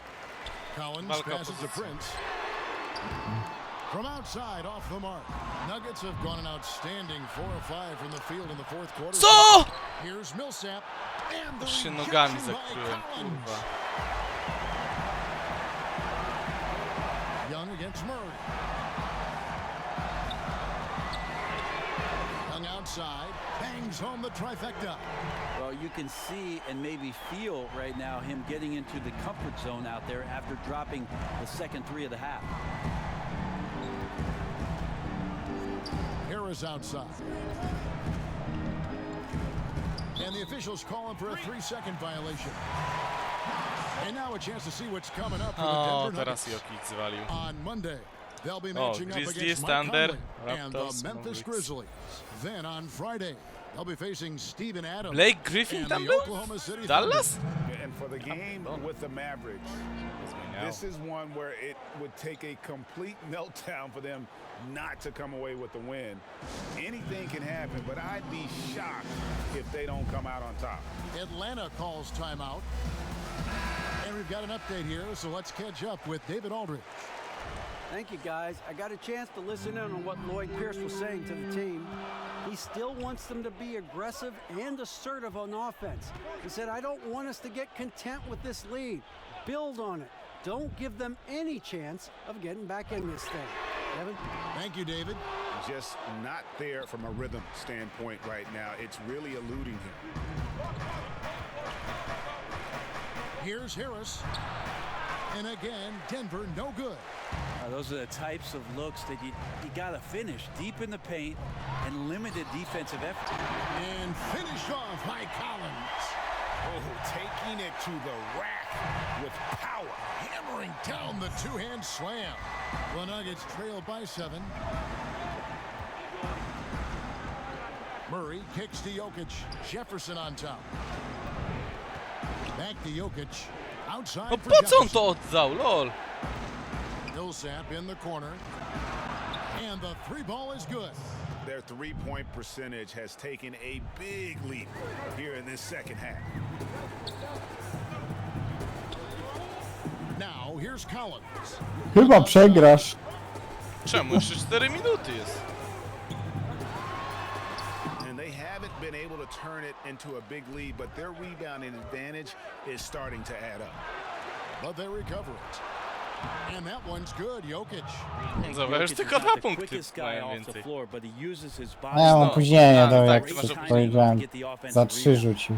Collins Walka o passes to pozycję. Prince. From outside, off the mark. Nuggets have gone an outstanding 4 of 5 from the field in the fourth quarter. Co?! Here's Millsap. And the Aż się nogami rejection by zakryłem, Collins. kurwa. Young against Murray. Young outside, bangs home the trifecta. Well, you can see and maybe feel right now him getting into the comfort zone out there after dropping the second three of the half. Harris outside. And the officials calling for a 3-second violation. And now a chance to see what's coming up for the O, Denver teraz Nuggets. Jokic zwalił. On Monday, they'll be O, matching up Grizzlies, against Mike Thunder, Conley and the Raptors, Memphis Mavericks. Grizzlies. Then on Friday, they'll be facing Steven Adams Blake Griffin and tam the był? Oklahoma City Dallas? Thunder. And for the game with the Mavericks, this is one where it would take a complete meltdown for them not to come away with the win. Anything can happen, but I'd be shocked if they don't come out on top. Atlanta calls timeout. And we've got an update here, so let's catch up with David Aldridge. Thank you, guys. I got a chance to listen in on what Lloyd Pierce was saying to the team. He still wants them to be aggressive and assertive on offense. He said, I don't want us to get content with this lead. Build on it. Don't give them any chance of getting back in this thing. Kevin? Thank you, David. Just not there from a rhythm standpoint right now. It's really eluding him. Here's Harris. And again, Denver no good. Those are the types of looks that you got to finish deep in the paint and limited defensive effort. And finished off by Collins. Oh, taking it to the rack with power. Hammering down the two-hand slam. The Nuggets trail by 7. Murray kicks to Jokic. Jefferson on top. Back to Jokic. Outside No for po co on Jefferson. to oddał, lol? Millsap in the corner. And the 3-ball is good. Their three-point percentage has taken a big leap here in this second half. Now here's Collins. Chyba przegrasz. Czemu? Jeszcze 4 minuty jest. And they haven't been able to turn it into a big lead, but their rebounding advantage is starting to add up. But they recover it. And that one's good, Jokic. Zobacz, już Jokic tylko is 2 not the punkty quickest guy mają off the więcej. floor, but he uses his A body. ja mam No, opóźnienie, tak, do tak, jak ty masz się opóźnienie. powiedziałem. Get the offensive Za 3 rebound. rzucił.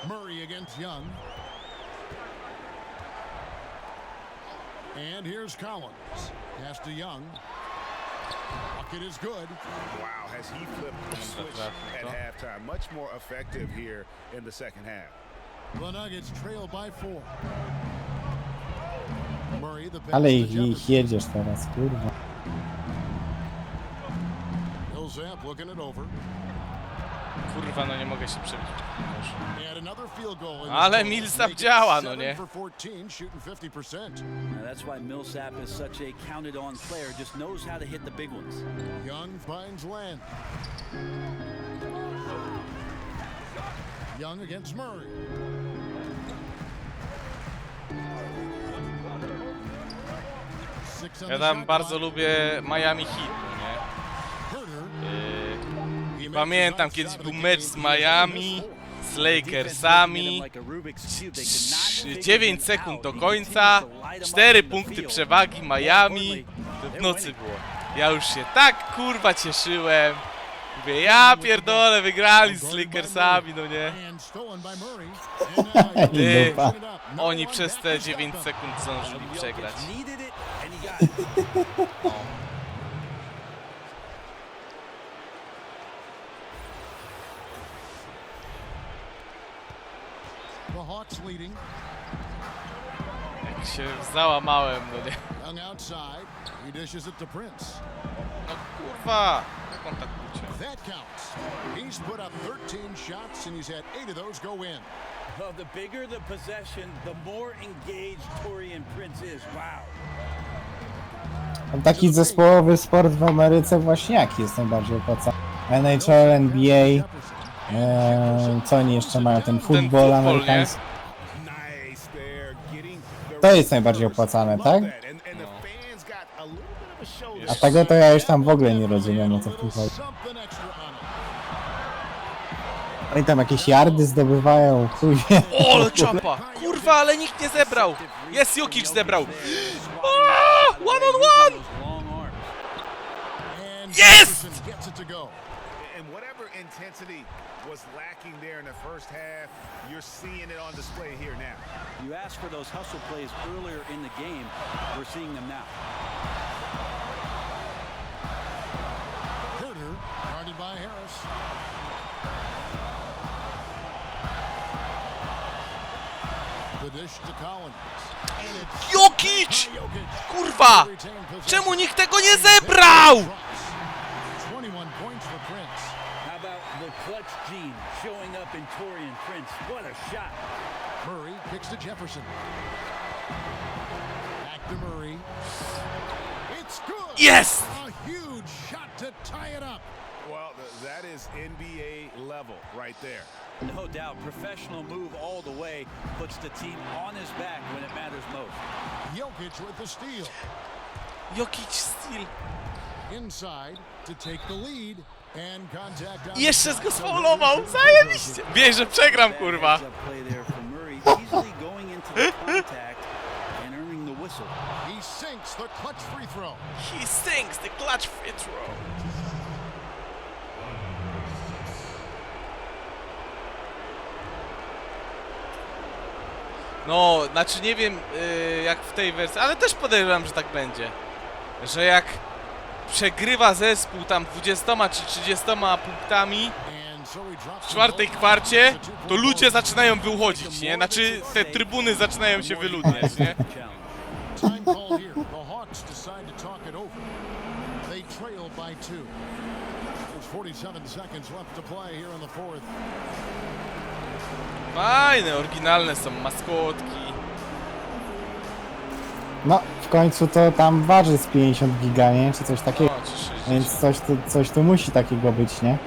Murray against Young. And here's Collins. Pass to Young. Bucket is good. Wow, has he flipped the switch at halftime? Much more effective here in the second half. The Nuggets trail by 4. Murray, the pass Ale to ich Jefferson. jedziesz teraz, kurwa. Millsap looking it over. Kurwa, no nie mogę się przebić. And another field goal in Ale this Millsap make it działa, no 7 nie? for 14, shooting 50%. That's why Millsap is such a counted-on player. Just knows how to hit the big ones. Young finds Land. Young against Murray. Six on Ja the tam shot bardzo clock. lubię Miami Heat, no nie? Herder. He makes Pamiętam his kiedyś shot był of the mecz game. z He has Miami, missed z Lakersami. 9 sekund do końca, 4 punkty przewagi Miami. To w nocy było. Ja już się tak kurwa cieszyłem. Mówię, ja pierdolę, wygrali z Lakersami, no nie? And stolen by Murray. And now he Ty, puts it up. No oni one przez back te to 9 stop him. sekund zdążyli przegrać. Needed it, and he got it. No. The Hawks leading. Jak się załamałem, no nie? Young outside. He dishes it to Prince. No kurwa, jak on tak uciekł? That counts. He's put up 13 shots and he's had 8 of those go in. Well, the bigger the possession, the more engaged Taurean Prince is. Wow. Taki zespołowy sport w Ameryce właśnie jaki jest najbardziej opłacalny? NHL, NBA. Co oni jeszcze mają? Ten futbol futbol, amerykański. Nice there, getting the To jest najbardziej opłacalne, tak? Love that. And the fans got a little bit of a shoulder. A tego to ja już tam w ogóle nie rozumiem, o co w tym chodzi. Something extra on it. Oni tam jakieś yardy zdobywają, chuj wie. O, ale czapa! Kurwa, ale nikt nie zebrał! Jest, Jokic zebrał! One on one! And Yes! Jefferson gets it to go. And whatever intensity was lacking there in the first half, you're seeing it on display here now. You asked for those hustle plays earlier in the game. We're seeing them now. Herter, guarded by Harris. The dish to Collins. And it's Jokic! Jokic. Kurwa! Czemu nikt tego nie zebrał? 21 points for Prince. How about the clutch gene showing up in Torian Prince? What a shot. Murray kicks to Jefferson. Back to Murray. It's good. Yes! A huge shot to tie it up. Well, that is NBA level right there. No doubt, professional move all the way, puts the team on his back when it matters most. Jokic with the steal. Jokic steal. Inside to take the lead and contact on I jeszcze the go shot. sfaulował, zajebiście! Wiesz, że przegram, kurwa. Bad play there for Murray, easily going into the contact and earning the whistle. He sinks the clutch free throw. He sinks the clutch free throw. No, znaczy nie wiem jak w tej wersji, ale też podejrzewam, że tak będzie. Że jak przegrywa zespół tam 20 czy 30 punktami And so he drops w the czwartej ball. kwarcie, It's a to two-point ludzie ball. zaczynają wychodzić, nie? Znaczy te trybuny zaczynają się wyludniać, nie? Time call here. The Hawks decide to talk it over. They trail by 2. There's 47 seconds left to play here in the fourth. Fajne, oryginalne są maskotki. No, w końcu to tam waży z 50 giga, nie? Czy coś takiego. O, czy 60. Więc coś tu musi takiego być, nie? No.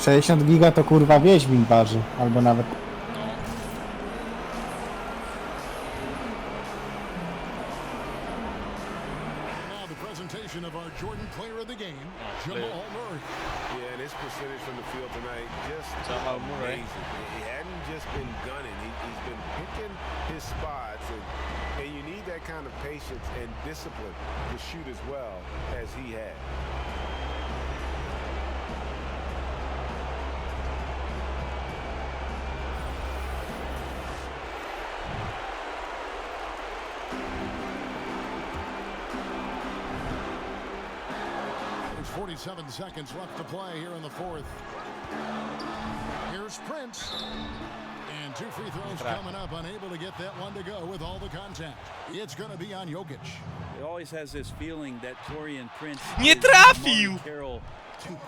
60 giga to kurwa Wiedźmin waży, albo nawet... Now the presentation of our Jordan player of the game, Jamal Murray. Yeah, and his percentage from the field tonight just Jamal Murray. amazing. He hadn't just been gunning. He's been picking his spots, and you need that kind of patience and discipline to shoot as well as he had. There's 47 seconds left to play here in the fourth. Here's Prince. And 2 free throws coming up, unable to get that one to go with all the contact. It's going to be on Jokic. It always has this feeling that Torian Prince Nie is trafił! Monte Carroll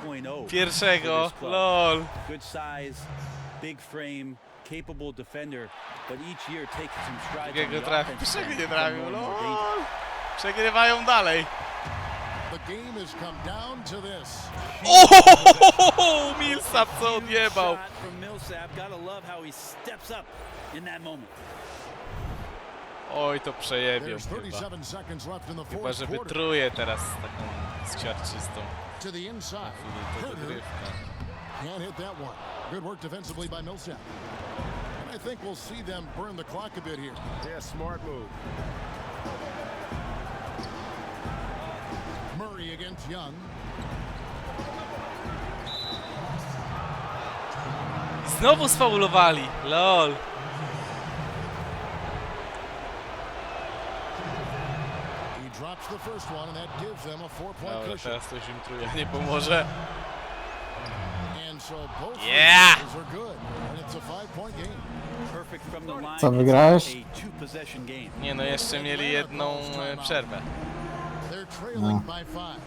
2.0 Pierwszego, for this club. lol. Good size, big frame, capable defender, but each year takes some strides on Drugiego the trafił, offensive pierwszego end, nie become trafił, more and more dangerous. lol. Przegrywają dalej. The game has come down to this. Ohohoho! Millsap co odjebał. Shot from Millsap. Gotta love how he steps up in that moment. Oj, to przejebią There's chyba. 37 seconds left in the Chyba, fourth że quarter. wytruje teraz taką skwiarczystą To the inside. to Herter dogrywka. can't hit that one. Good work defensively by Millsap. And I think we'll see them burn the clock a bit here. Yeah, smart move. Murray against Young. Znowu sfaulowali, lol. He drops the first one, and that gives them a 4-point Dobra, cushion. teraz to już im truje, nie pomoże. And so both Yeah! free throws are good, and it's a 5-point game. Perfect from the line. Co, wygrałeś? It's a two-possession game. Nie no, jeszcze mieli jedną przerwę. They're trailing by 5.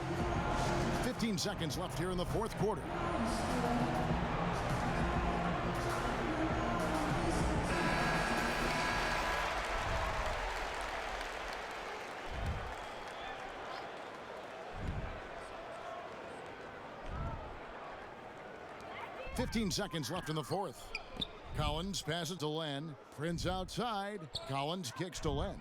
15 seconds left here in the fourth quarter. 15 seconds left in the fourth. Collins passes to Len. Prince outside. Collins kicks to Len.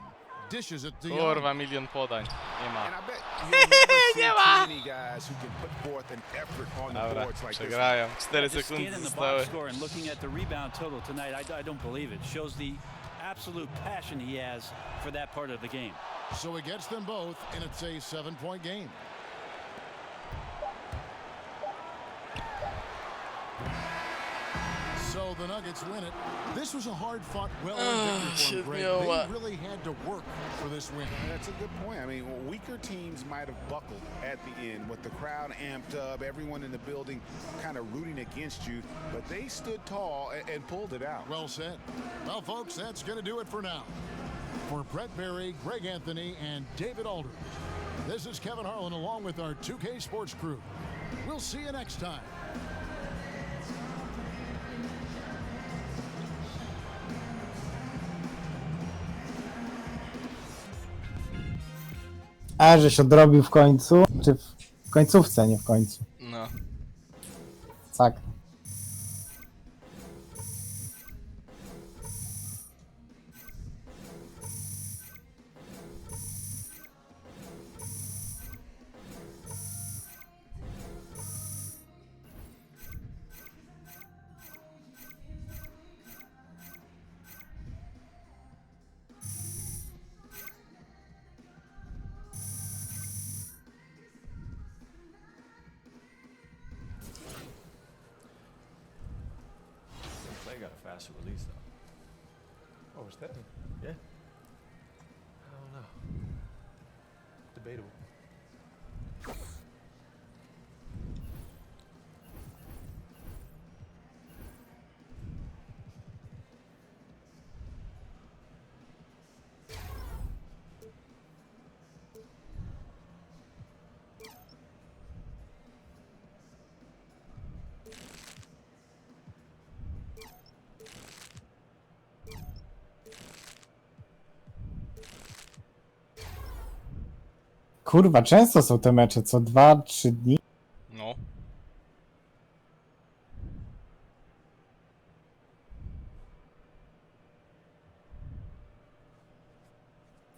Dishes it to Young. Kurwa, milion podań. Nie ma. And I bet you'll never see too many guys who can put forth an effort on the Dobra, boards like this. przegrają. 4 Just sekundy scanning the zostały. box score and looking at the rebound total tonight, I don't believe it. Shows the absolute passion he has for that part of the game. So he gets them both, and it's a 7-point game. So the Nuggets win it. This was a hard-fought, well-earned victory for them, Greg. They really had to work for this win. That's a good point. I mean, weaker teams might have buckled at the end with the crowd amped up, everyone in the building kind of rooting against you, but they stood tall and pulled it out. Well said. Well, folks, that's going to do it for now. For Brett Berry, Greg Anthony, and David Aldridge, this is Kevin Harlan along with our 2K Sports crew. We'll see you next time. A, żeś odrobił w końcu? Czy w końcówce, nie w końcu? No. Tak. They got a faster release though. Oh, is that? Yeah. I don't know. Debatable. Kurwa, często są te mecze, co 2-3 dni. No.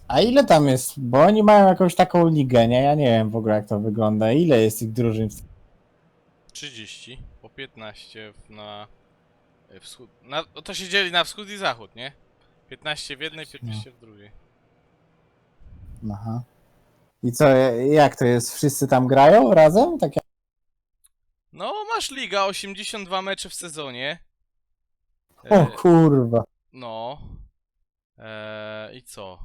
A ile tam jest? Bo oni mają jakąś taką ligę, nie? Ja nie wiem w ogóle jak to wygląda. Ile jest tych drużyn? 30 po 15 na wschód. To się dzieli na wschód i zachód, nie? 15 w jednej, 15 w drugiej. Aha. I co, jak to jest? Wszyscy tam grają razem? Tak jak... No, masz liga, 82 mecze w sezonie. O kurwa. No. I co?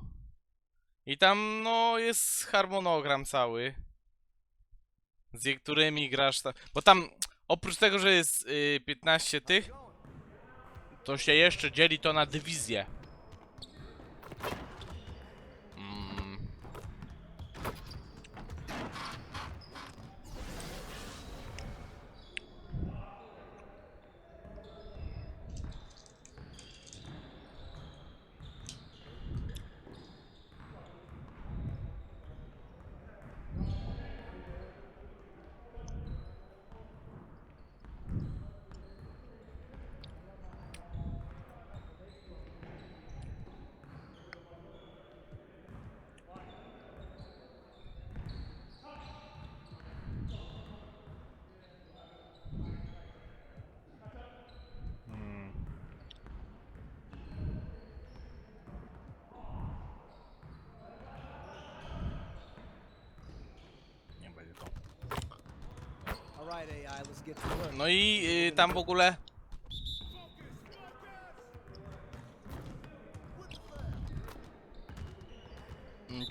I tam, no, jest harmonogram cały. Z niektórymi grasz tam. Bo tam, oprócz tego, że jest 15 tych, to się jeszcze dzieli to na dywizję. No i tam w ogóle...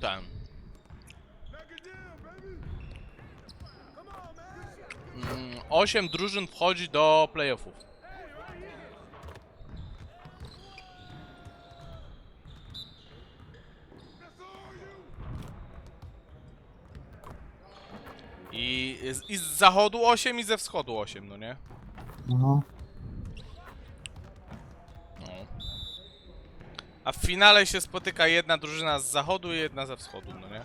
Tam. 8 drużyn wchodzi do playoffów. I z zachodu 8 i ze wschodu 8, no nie? No. No. A w finale się spotyka jedna drużyna z zachodu i jedna ze wschodu, no nie?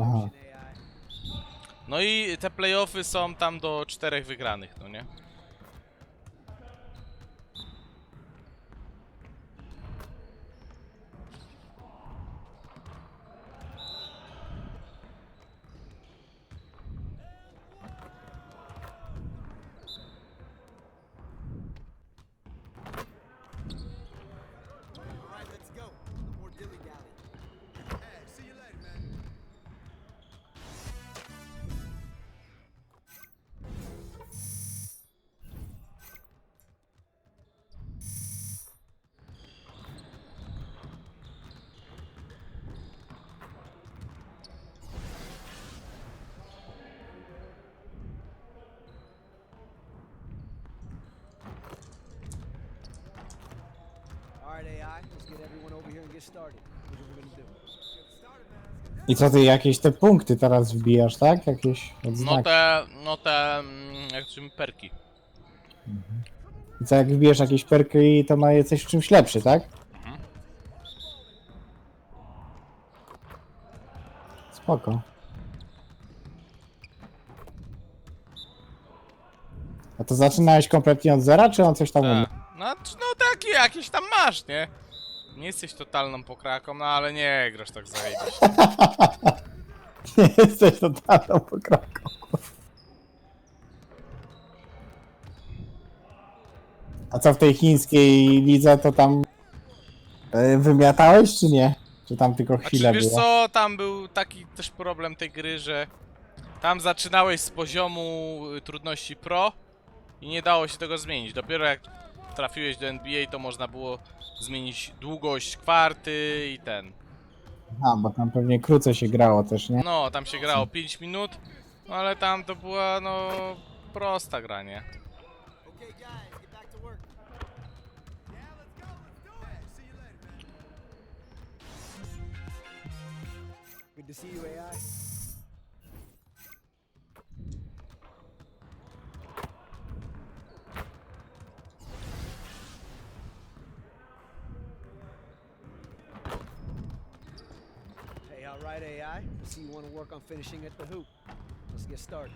Aha. No i te playoffy są tam do 4 wygranych, no nie? right, AI, let's get everyone over here and get started. Here's what we're gonna do. I co ty, jakieś te punkty teraz wbijasz, tak? Jakieś odznaki. Jak to się perki. I co, jak wbijesz jakieś perki, to ma jesteś w czymś lepszy, tak? Spoko. A to zaczynałeś kompletnie od zera, czy on coś tam umiał? No taki jakiś tam masz, nie? Nie jesteś totalną pokraką, no ale nie grasz tak zajebiście. Nie jesteś totalną pokraką. A co w tej chińskiej lidze, to tam wymiatałeś, czy nie? Czy tam tylko chwilę Znaczy, wiesz było? co, tam był taki też problem tej gry, że tam zaczynałeś z poziomu trudności pro i nie dało się tego zmienić. Dopiero jak trafiłeś do NBA, to można było zmienić długość kwarty i ten. A, bo tam pewnie krócej się grało też, nie? No, tam się grało 5 minut, no ale tam to była, no, prosta gra, nie? Okay, guys, get back to work. Yeah, let's go. Let's do it. See you later, man. Good to see you, AI. Hey, all right, AI. I see you want to work on finishing at the hoop. Let's get started.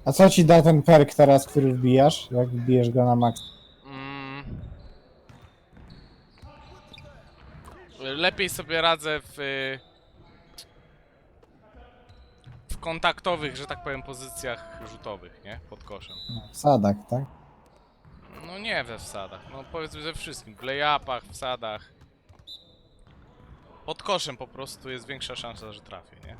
A co ci da ten perk teraz, który wbijasz? Jak wbijesz go na max? Lepiej sobie radzę w kontaktowych, że tak powiem, pozycjach rzutowych, nie? Pod koszem. W sadach, tak? No nie we wsadach, no powiedzmy ze wszystkim. W lay-upach, wsadach. Pod koszem po prostu jest większa szansa, że trafię, nie?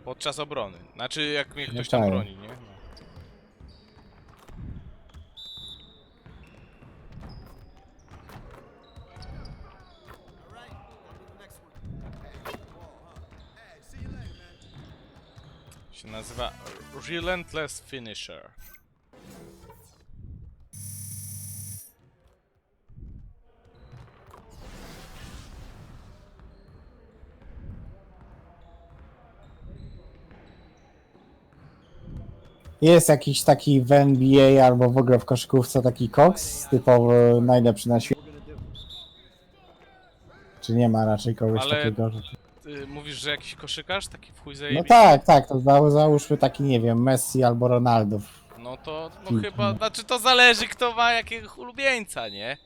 Podczas obrony. Znaczy jak mnie ktoś tam tak. broni, nie? No. Się nazywa Relentless Finisher. Jest jakiś taki w NBA albo w ogóle w koszykówce taki koks typowo najlepszy na świecie? Czy nie ma raczej kogoś Ale takiego? Że... ty mówisz, że jakiś koszykarz taki w chuj No zajebisty? tak, to załóżmy taki, nie wiem, Messi albo Ronaldo. No to Pięknie. chyba, znaczy to zależy kto ma jakiego ulubieńca, nie?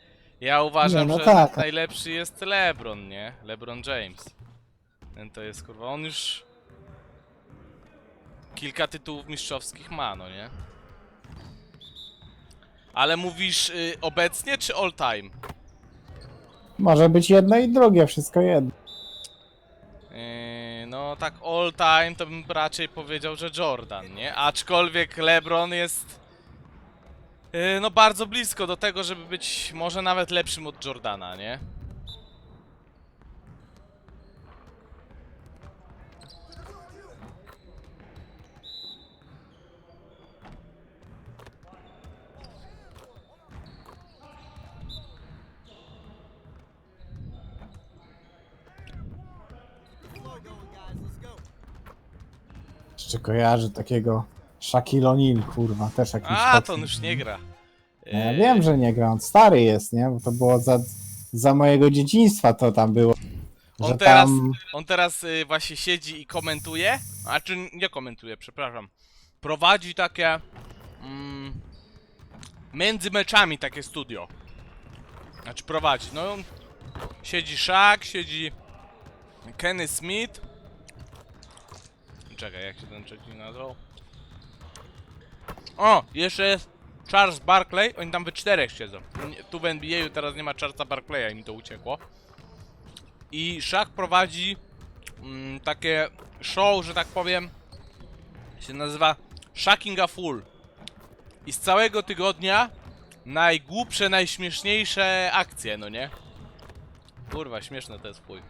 Ja uważam, Nie, no że tak. najlepszy jest LeBron, nie? LeBron James. Ten to jest kurwa, on już kilka tytułów mistrzowskich ma, no nie? Ale mówisz obecnie czy all time? Może być jedno i drugie, wszystko jedno. No tak all time to bym raczej powiedział, że Jordan, nie? Aczkolwiek LeBron jest no bardzo blisko do tego, żeby być może nawet lepszym od Jordana, nie? Jeszcze kojarzę takiego Shaquille O'Neal, kurwa, też jakiś A, koks. to on już nie gra. Ja wiem, że nie gra, on stary jest, nie? Bo to było za mojego dzieciństwa to tam było. Że On teraz właśnie siedzi i komentuje, znaczy nie komentuje, przepraszam. Prowadzi takie między meczami takie studio. Znaczy prowadzi, no siedzi Shaq, siedzi Kenny Smith. Czekaj, jak się ten trzeci nazwał? O, jeszcze jest Charles Barkley, oni tam we czterech siedzą. Tu w NBA teraz nie ma Charlesa Barkleya i mi to uciekło. I Shaq prowadzi takie show, że tak powiem, się nazywa Shocking a Fool. I z całego tygodnia najgłupsze, najśmieszniejsze akcje, no nie? Kurwa, śmieszne to jest chuj.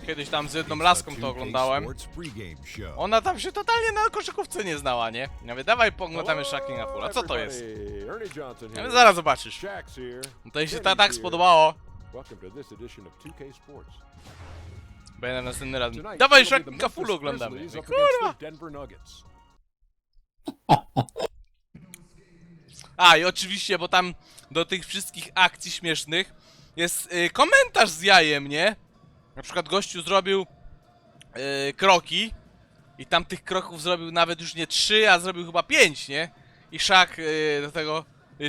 Kiedyś tam z jedną laską to oglądałem. Ona tam się totalnie na koszykówce nie znała, nie? Ja mówię, dawaj pooglądamy Shocking a Fool. A co to jest? Ja mówię, zaraz zobaczysz. No to jej się tak spodobało. Będę następny raz. Dawaj Shocking a Fool oglądamy. Kurwa! A i oczywiście, bo tam do tych wszystkich akcji śmiesznych jest komentarz z jajem, nie? Na przykład gościu zrobił kroki i tam tych kroków zrobił nawet już nie 3, a zrobił chyba 5, nie? I Shaq do tego,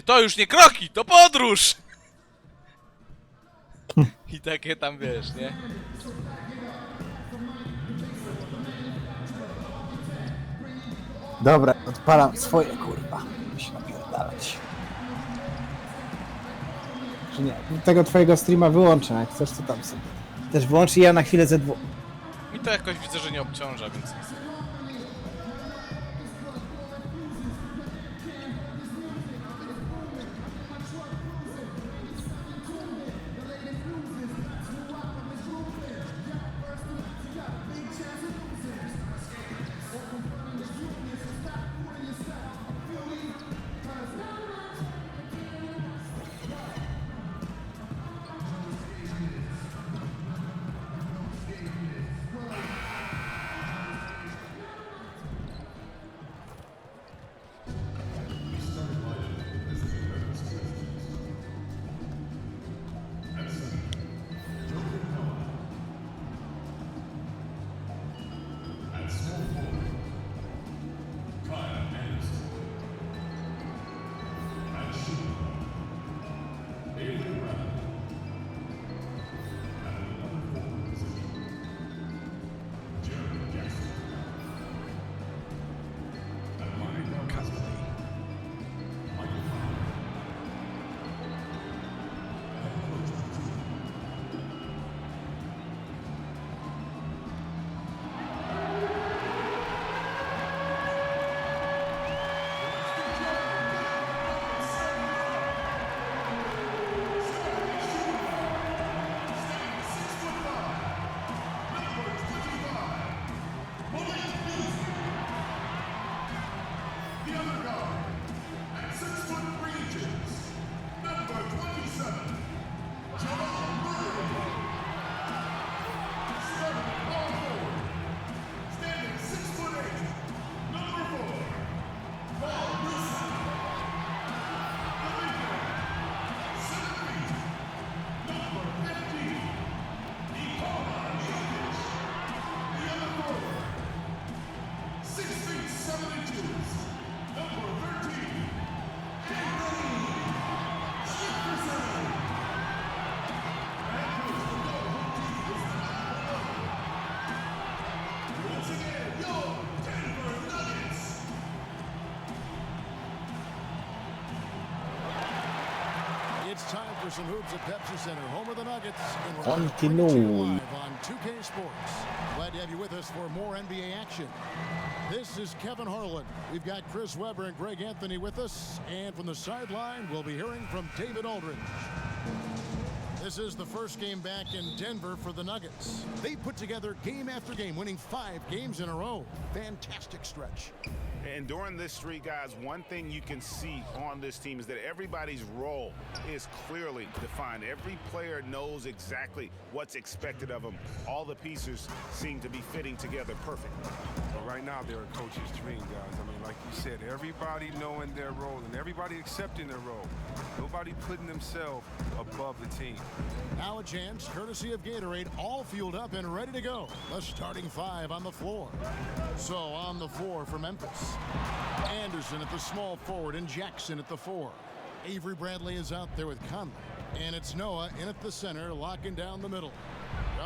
to już nie kroki, to podróż! I takie tam, wiesz, nie? Dobra, odpalam swoje, kurwa. Muszę napierdalać. Czy nie? Tego twojego streama wyłączę, jak chcesz, to tam sobie. Też wyłącz i ja na chwilę ze dwóch. Mi to jakoś widzę, że nie obciąża, więc nic. It's time for some hoops at Pepsi Center, home of the Nuggets. Continue. On 2K Sports. Glad to have you with us for more NBA action. This is Kevin Harlan. We've got Chris Webber and Greg Anthony with us. And from the sideline, we'll be hearing from David Aldridge. This is the first game back in Denver for the Nuggets. They put together game after game, winning 5 games in a row. Fantastic stretch. And during this streak, guys, one thing you can see on this team is that everybody's role is clearly defined. Every player knows exactly what's expected of them. All the pieces seem to be fitting together perfectly. But right now, they're a coach's dream, guys. I mean, like you said, everybody knowing their role and everybody accepting their role. Nobody putting themselves above the team. Now a chance, courtesy of Gatorade, all fueled up and ready to go. The starting 5 on the floor. So on the floor for Memphis. Anderson at the small forward and Jackson at the 4. Avery Bradley is out there with Conley. And it's Noah in at the center, locking down the middle.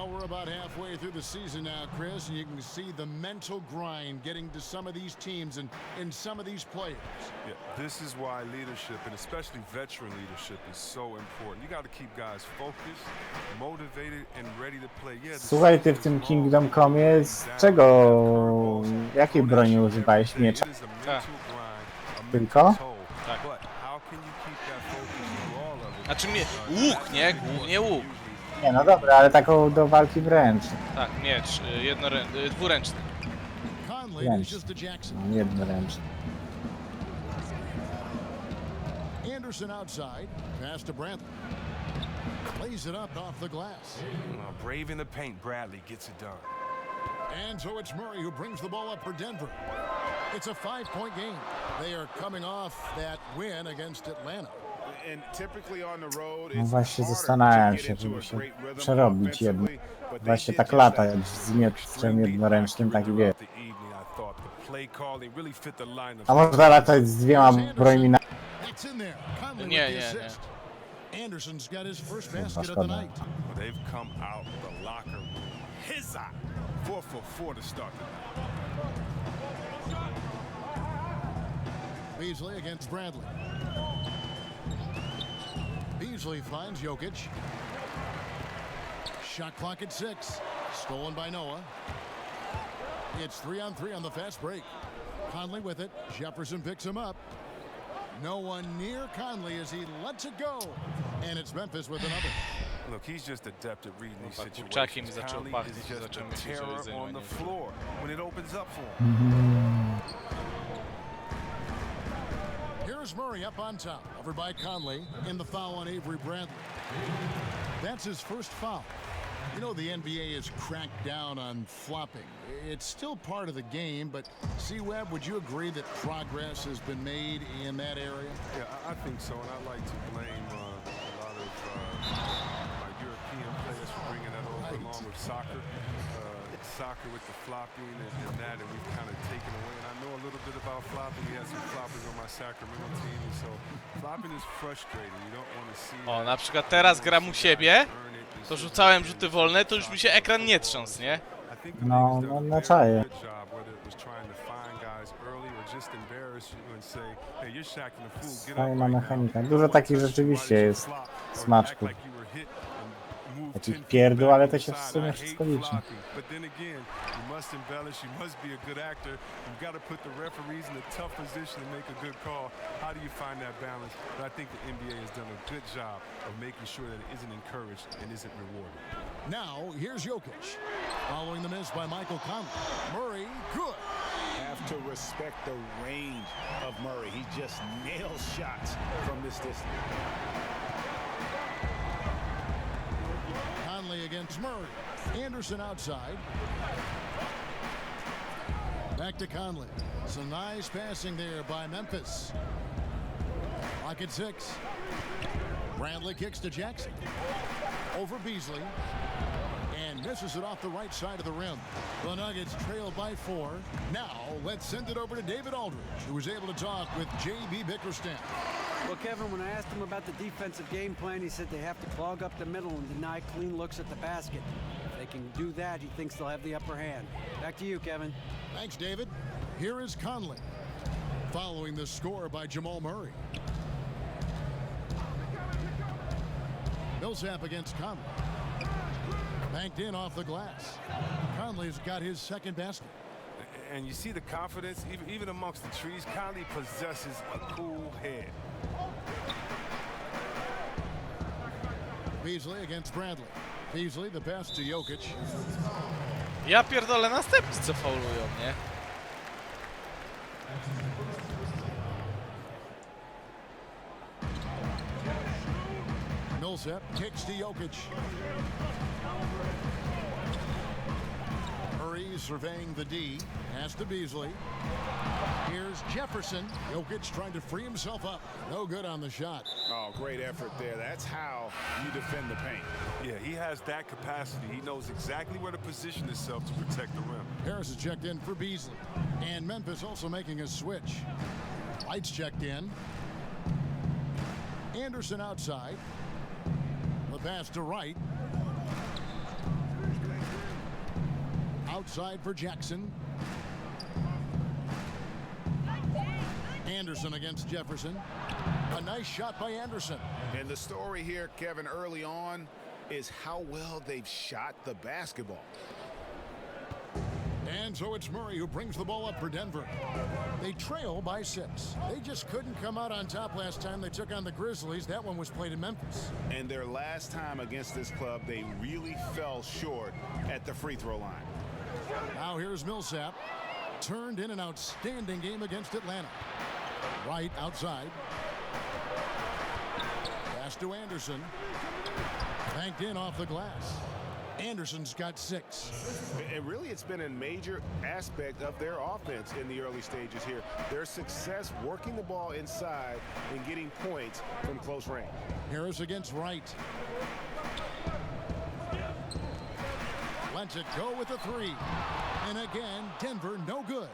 Well, we're about halfway through the season now, Chris, and you can see the mental grind getting to some of these teams and some of these players. Yeah, this is why leadership, and especially veteran leadership, is so important. You got to keep guys focused, motivated, and ready to play. Yeah, Słuchaj, ty w tym Kingdom Come z czego, jakiej broni używałeś? Miecza? Tak. Tylko? Tak. How can you keep that focus through all of it? Znaczy łuk, nie? Głównie łuk. Nie, no dobra, ale taką do walki wręcz. Tak, miecz, dwuręczny. Conley is to Jackson. Jednoręczny. Anderson outside, pass to Bradley. Plays it up off the glass. Brave in the paint, Bradley gets it done. And so it's Murray who brings the ball up for Denver. It's a 5-point game. They are coming off that win against Atlanta. And typically on the road, No it's właśnie harder zastanawiam to się, get into żeby a się great rhythm przerobić jedno. offensively, but they Właśnie did tak just lata, that. jak z mieczem jednoręcznym, tak i wie. A można latać z dwiema brońmi na... It's in there. Conley Nie, with the nie, assist. Anderson's got his first Kurwa, basket of the szkoda. night. They've come out the locker room. His eye. 4 for 4 to start the night. Beasley against Bradley. Beasley finds Jokic. Shot clock at 6. Stolen by Noah. It's 3-on-3 on the fast break. Conley with it. Jefferson picks him up. No one near Conley as he lets it go. And it's Memphis with another. Look, he's just adept at reading these kurczaki mi situations. zaczęło Conley pachnieć is i just zacząłem a myśleć o terror jedzeniu, a on nie the o floor when it opens up for him. Here's Murray up on top. Over by Conley. In the foul on Avery Bradley. That's his first foul. You know, the NBA has cracked down on flopping. It's still part of the game, but C-Web, would you agree that progress has been made in that area? Yeah, I think so, and I'd like to blame a lot of my European players for bringing that over along with soccer. Soccer with the flopping and that, and we've kind of taken away. And I know a little bit about flopping. We had some floppers on my Sacramento team, and so flopping is frustrating. You don't want to see. O, na przykład teraz gram u siebie, to rzucałem rzuty wolne, to już mi się ekran nie trząsł, nie? No, na czaje. Fajna mechanika. Dużo takich rzeczywiście jest smaczków. Takich pierdół, ale to się w sumie wszystko liczy. But then again, you must embellish, you must be a good actor. You've got to put the referees in a tough position to make a good call. How do you find that balance? But I think the NBA has done a good job of making sure that it isn't encouraged and isn't rewarded. Now, here's Jokic. Following the miss by Michael Conley. Murray, good. Have to respect the range of Murray. He just nails shots from this distance. Conley against Murray. Anderson outside. Back to Conley. Some nice passing there by Memphis. Clock at 6. Bradley kicks to Jackson. Over Beasley. And misses it off the right side of the rim. The Nuggets trail by 4. Now, let's send it over to David Aldridge, who was able to talk with J.B. Bickerstaff. Well, Kevin, when I asked him about the defensive game plan, he said they have to clog up the middle and deny clean looks at the basket. If they can do that, he thinks they'll have the upper hand. Back to you, Kevin. Thanks, David. Here is Conley. Following the score by Jamal Murray. Millsap against Conley. Banked in off the glass. Conley's got his second basket. And you see the confidence, even amongst the trees. Conley possesses a cool head. Beasley against Bradley. Beasley, the pass to Jokic. Ja pierdolę, następcy co faulują, nie? Millsap kicks to Jokic. Murray surveying the D. Pass to Beasley. Here's Jefferson. Jokic trying to free himself up. No good on the shot. Oh, great effort there. That's how you defend the paint. Yeah, he has that capacity. He knows exactly where to position himself to protect the rim. Harris is checked in for Beasley. And Memphis also making a switch. Lights checked in. Anderson outside. The pass to Wright. outside for Jackson. Anderson against Jefferson. A nice shot by Anderson. And the story here, Kevin, early on is how well they've shot the basketball. And so it's Murray who brings the ball up for Denver. They trail by 6. They just couldn't come out on top last time they took on the Grizzlies. That one was played in Memphis. And their last time against this club, they really fell short at the free throw line. Now here's Millsap. Turned in an outstanding game against Atlanta. Right outside. Pass to Anderson. Banked in off the glass. Anderson's got 6. And really, it's been a major aspect of their offense in the early stages here. Their success working the ball inside and getting points from close range. Harris against Wright. Lets it go with a 3. And again, Denver no good.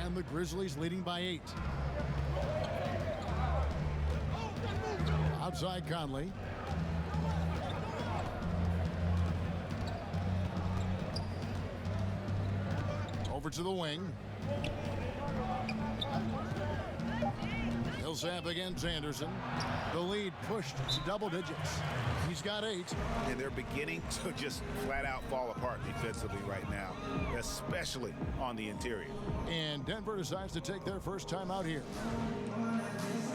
And the Grizzlies leading by 8. Outside Conley. Over to the wing. Millsap against Anderson. The lead pushed to double digits. He's got 8. And they're beginning to just flat out fall apart defensively right now, especially on the interior. And Denver decides to take their first time out here.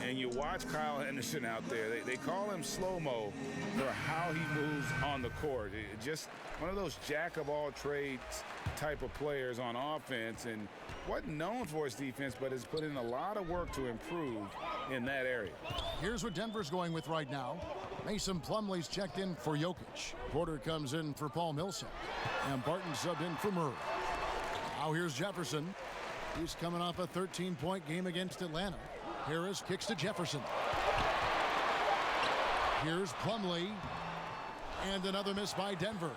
And you watch Kyle Henderson out there. They call him slow-mo for how he moves on the court. Just one of those jack-of-all-trades type of players on offense, and wasn't known for his defense, but has put in a lot of work to improve in that area. Here's what Denver's going with right now. Mason Plumlee's checked in for Jokic. Porter comes in for Paul Millsap. And Barton subbed in for Murray. Now here's Jefferson. He's coming off a 13-point game against Atlanta. Harris kicks to Jefferson. Here's Plumlee. And another miss by Denver.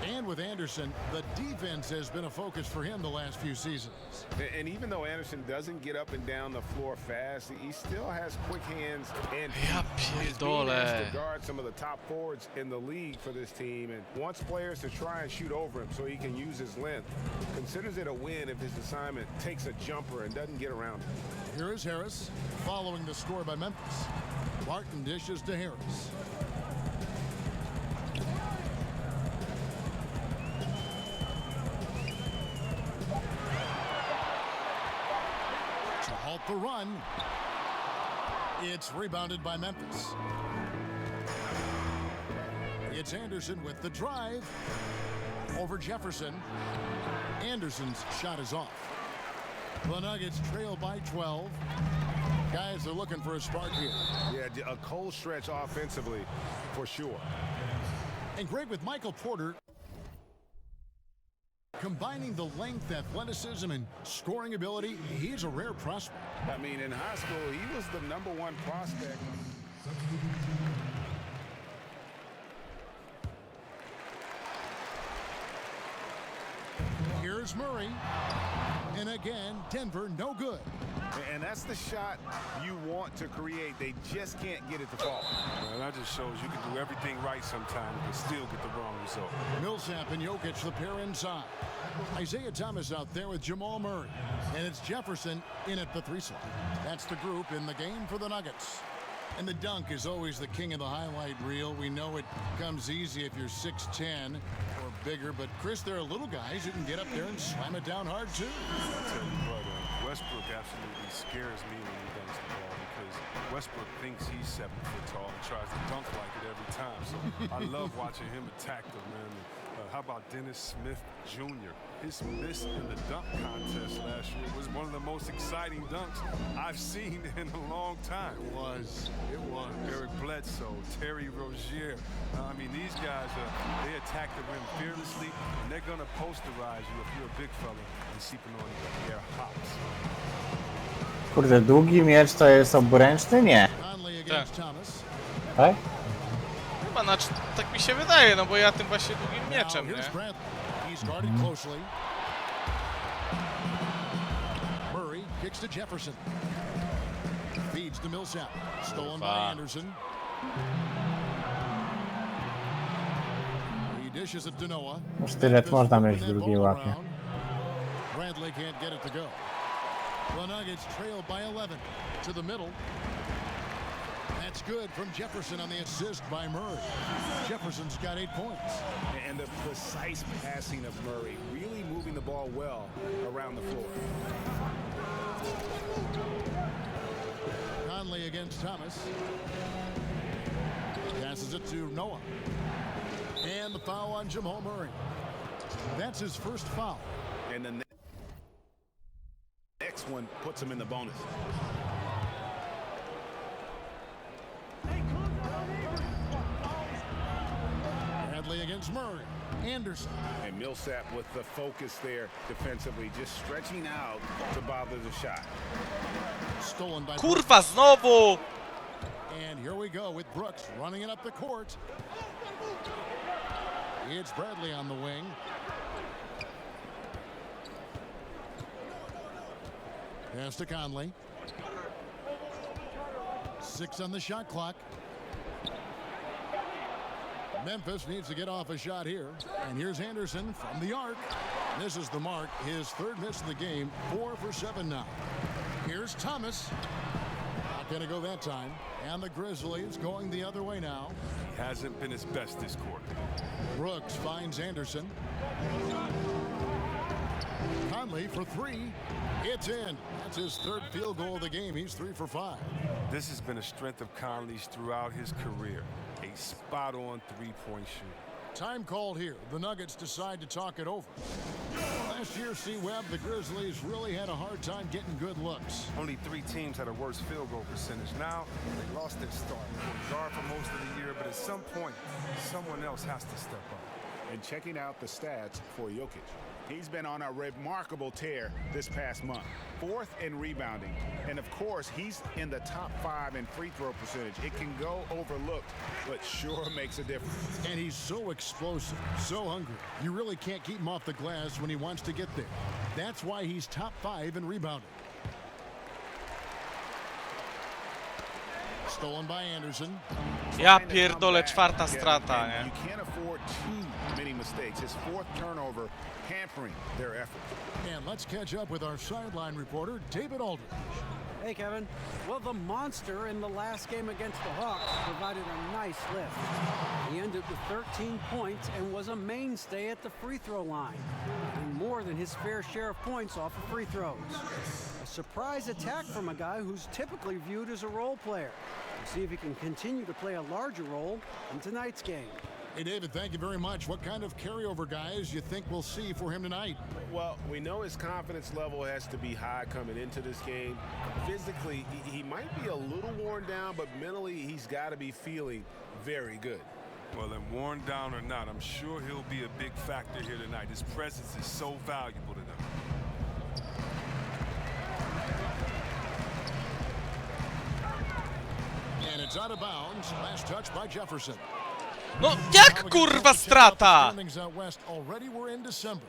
And with Anderson, the defense has been a focus for him the last few seasons. And even though Anderson doesn't get up and down the floor fast, he still has quick hands and is being asked to guard some of the top forwards in the league for this team, and wants players to try and shoot over him so he can use his length. Considers it a win if his assignment takes a jumper and doesn't get around him. Here is Harris following the score by Memphis. Barton dishes to Harris. The run. It's rebounded by Memphis. It's Anderson with the drive over Jefferson. Anderson's shot is off. The Nuggets trail by 12. Guys are looking for a spark here. Yeah, a cold stretch offensively for sure. And great with Michael Porter. Combining the length, athleticism, and scoring ability, he's a rare prospect. I mean, in high school, he was the #1 prospect. Here's Murray. And again, Denver no good. And that's the shot you want to create. They just can't get it to fall. Well, that just shows you can do everything right sometimes but still get the wrong result. Millsap and Jokic, the pair inside. Isaiah Thomas out there with Jamal Murray. And it's Jefferson in at the 3 slot. That's the group in the game for the Nuggets. And the dunk is always the king of the highlight reel. We know it comes easy if you're 6'10" or bigger. But, Chris, there are little guys who can get up there and slam it down hard, too. I'll tell you what, Westbrook absolutely scares me when he dunks the ball because Westbrook thinks he's 7 foot tall and tries to dunk like it every time. So I love watching him attack them, man. How about Dennis Smith Jr.? His miss in the dunk contest last year was one of the most exciting dunks I've seen in a long time. It was. Eric Bledsoe, Terry Rozier. I mean, these guys, they attack the rim fearlessly, and they're going to posterize you if you're a big fella and seeping on you. They're hops. Kurde, długi miecz to jest oburęczny? Nie. Conley against Thomas. Tak? Chyba, tak mi się wydaje, no bo ja tym właśnie długim mieczem, nie? He's guarded closely. Murray kicks to Jefferson. Feeds to Millsap. Stolen by Anderson. He Dishes it to Noah. Sztylet można mieć w drugiej łapie. Bradley can't get it to go. The Nuggets trail by 11 to the middle. That's good from Jefferson on the assist by Murray. Jefferson's got 8 points. And the precise passing of Murray, really moving the ball well around the floor. Conley against Thomas. Passes it to Noah. And the foul on Jamal Murray. That's his first foul. And the next one puts him in the bonus. Bradley against Murray. Anderson. And Millsap with the focus there defensively, just stretching out to bother the shot. Stolen by Kurwa, znowu! And here we go with Brooks running it up the court. It's Bradley on the wing. Pass to Conley. 6 on the shot clock. Memphis needs to get off a shot here. And here's Anderson from the arc. Misses the mark. His 3rd miss of the game. 4 for 7 now. Here's Thomas. Not going to go that time. And the Grizzlies going the other way now. He hasn't been his best this quarter. Brooks finds Anderson. Conley for 3. It's in. That's his 3rd field goal of the game. He's 3 for 5. This has been a strength of Conley's throughout his career. A spot-on three-point shoot. Time called here. The Nuggets decide to talk it over. Last year, C-Webb, the Grizzlies really had a hard time getting good looks. Only 3 teams had a worse field goal percentage. Now, they lost their start. They were guard for most of the year, but at some point, someone else has to step up. And checking out the stats for Jokic. He's been on a remarkable tear this past month. 4th in rebounding. And of course, he's in the top 5 in free throw percentage. It can go overlooked, but sure makes a difference. And he's so explosive, so hungry. You really can't keep him off the glass when he wants to get there. That's why he's top 5 in rebounding. Stolen by Anderson. Ja pierdolę, 4. strata, nie? You can't afford too many mistakes. His 4th turnover hampering their effort. And let's catch up with our sideline reporter, David Aldridge. Hey, Kevin. Well, the monster in the last game against the Hawks provided a nice lift. He ended with 13 points and was a mainstay at the free throw line, and more than his fair share of points off of free throws. A surprise attack from a guy who's typically viewed as a role player. We'll see if he can continue to play a larger role in tonight's game. Hey, David, thank you very much. What kind of carryover guys you think we'll see for him tonight? Well, we know his confidence level has to be high coming into this game. Physically, he might be a little worn down, but mentally, he's got to be feeling very good. Well, then worn down or not, I'm sure he'll be a big factor here tonight. His presence is so valuable to them. And it's out of bounds. Last touch by Jefferson. No jak kurwa strata? Standings out west already were in December.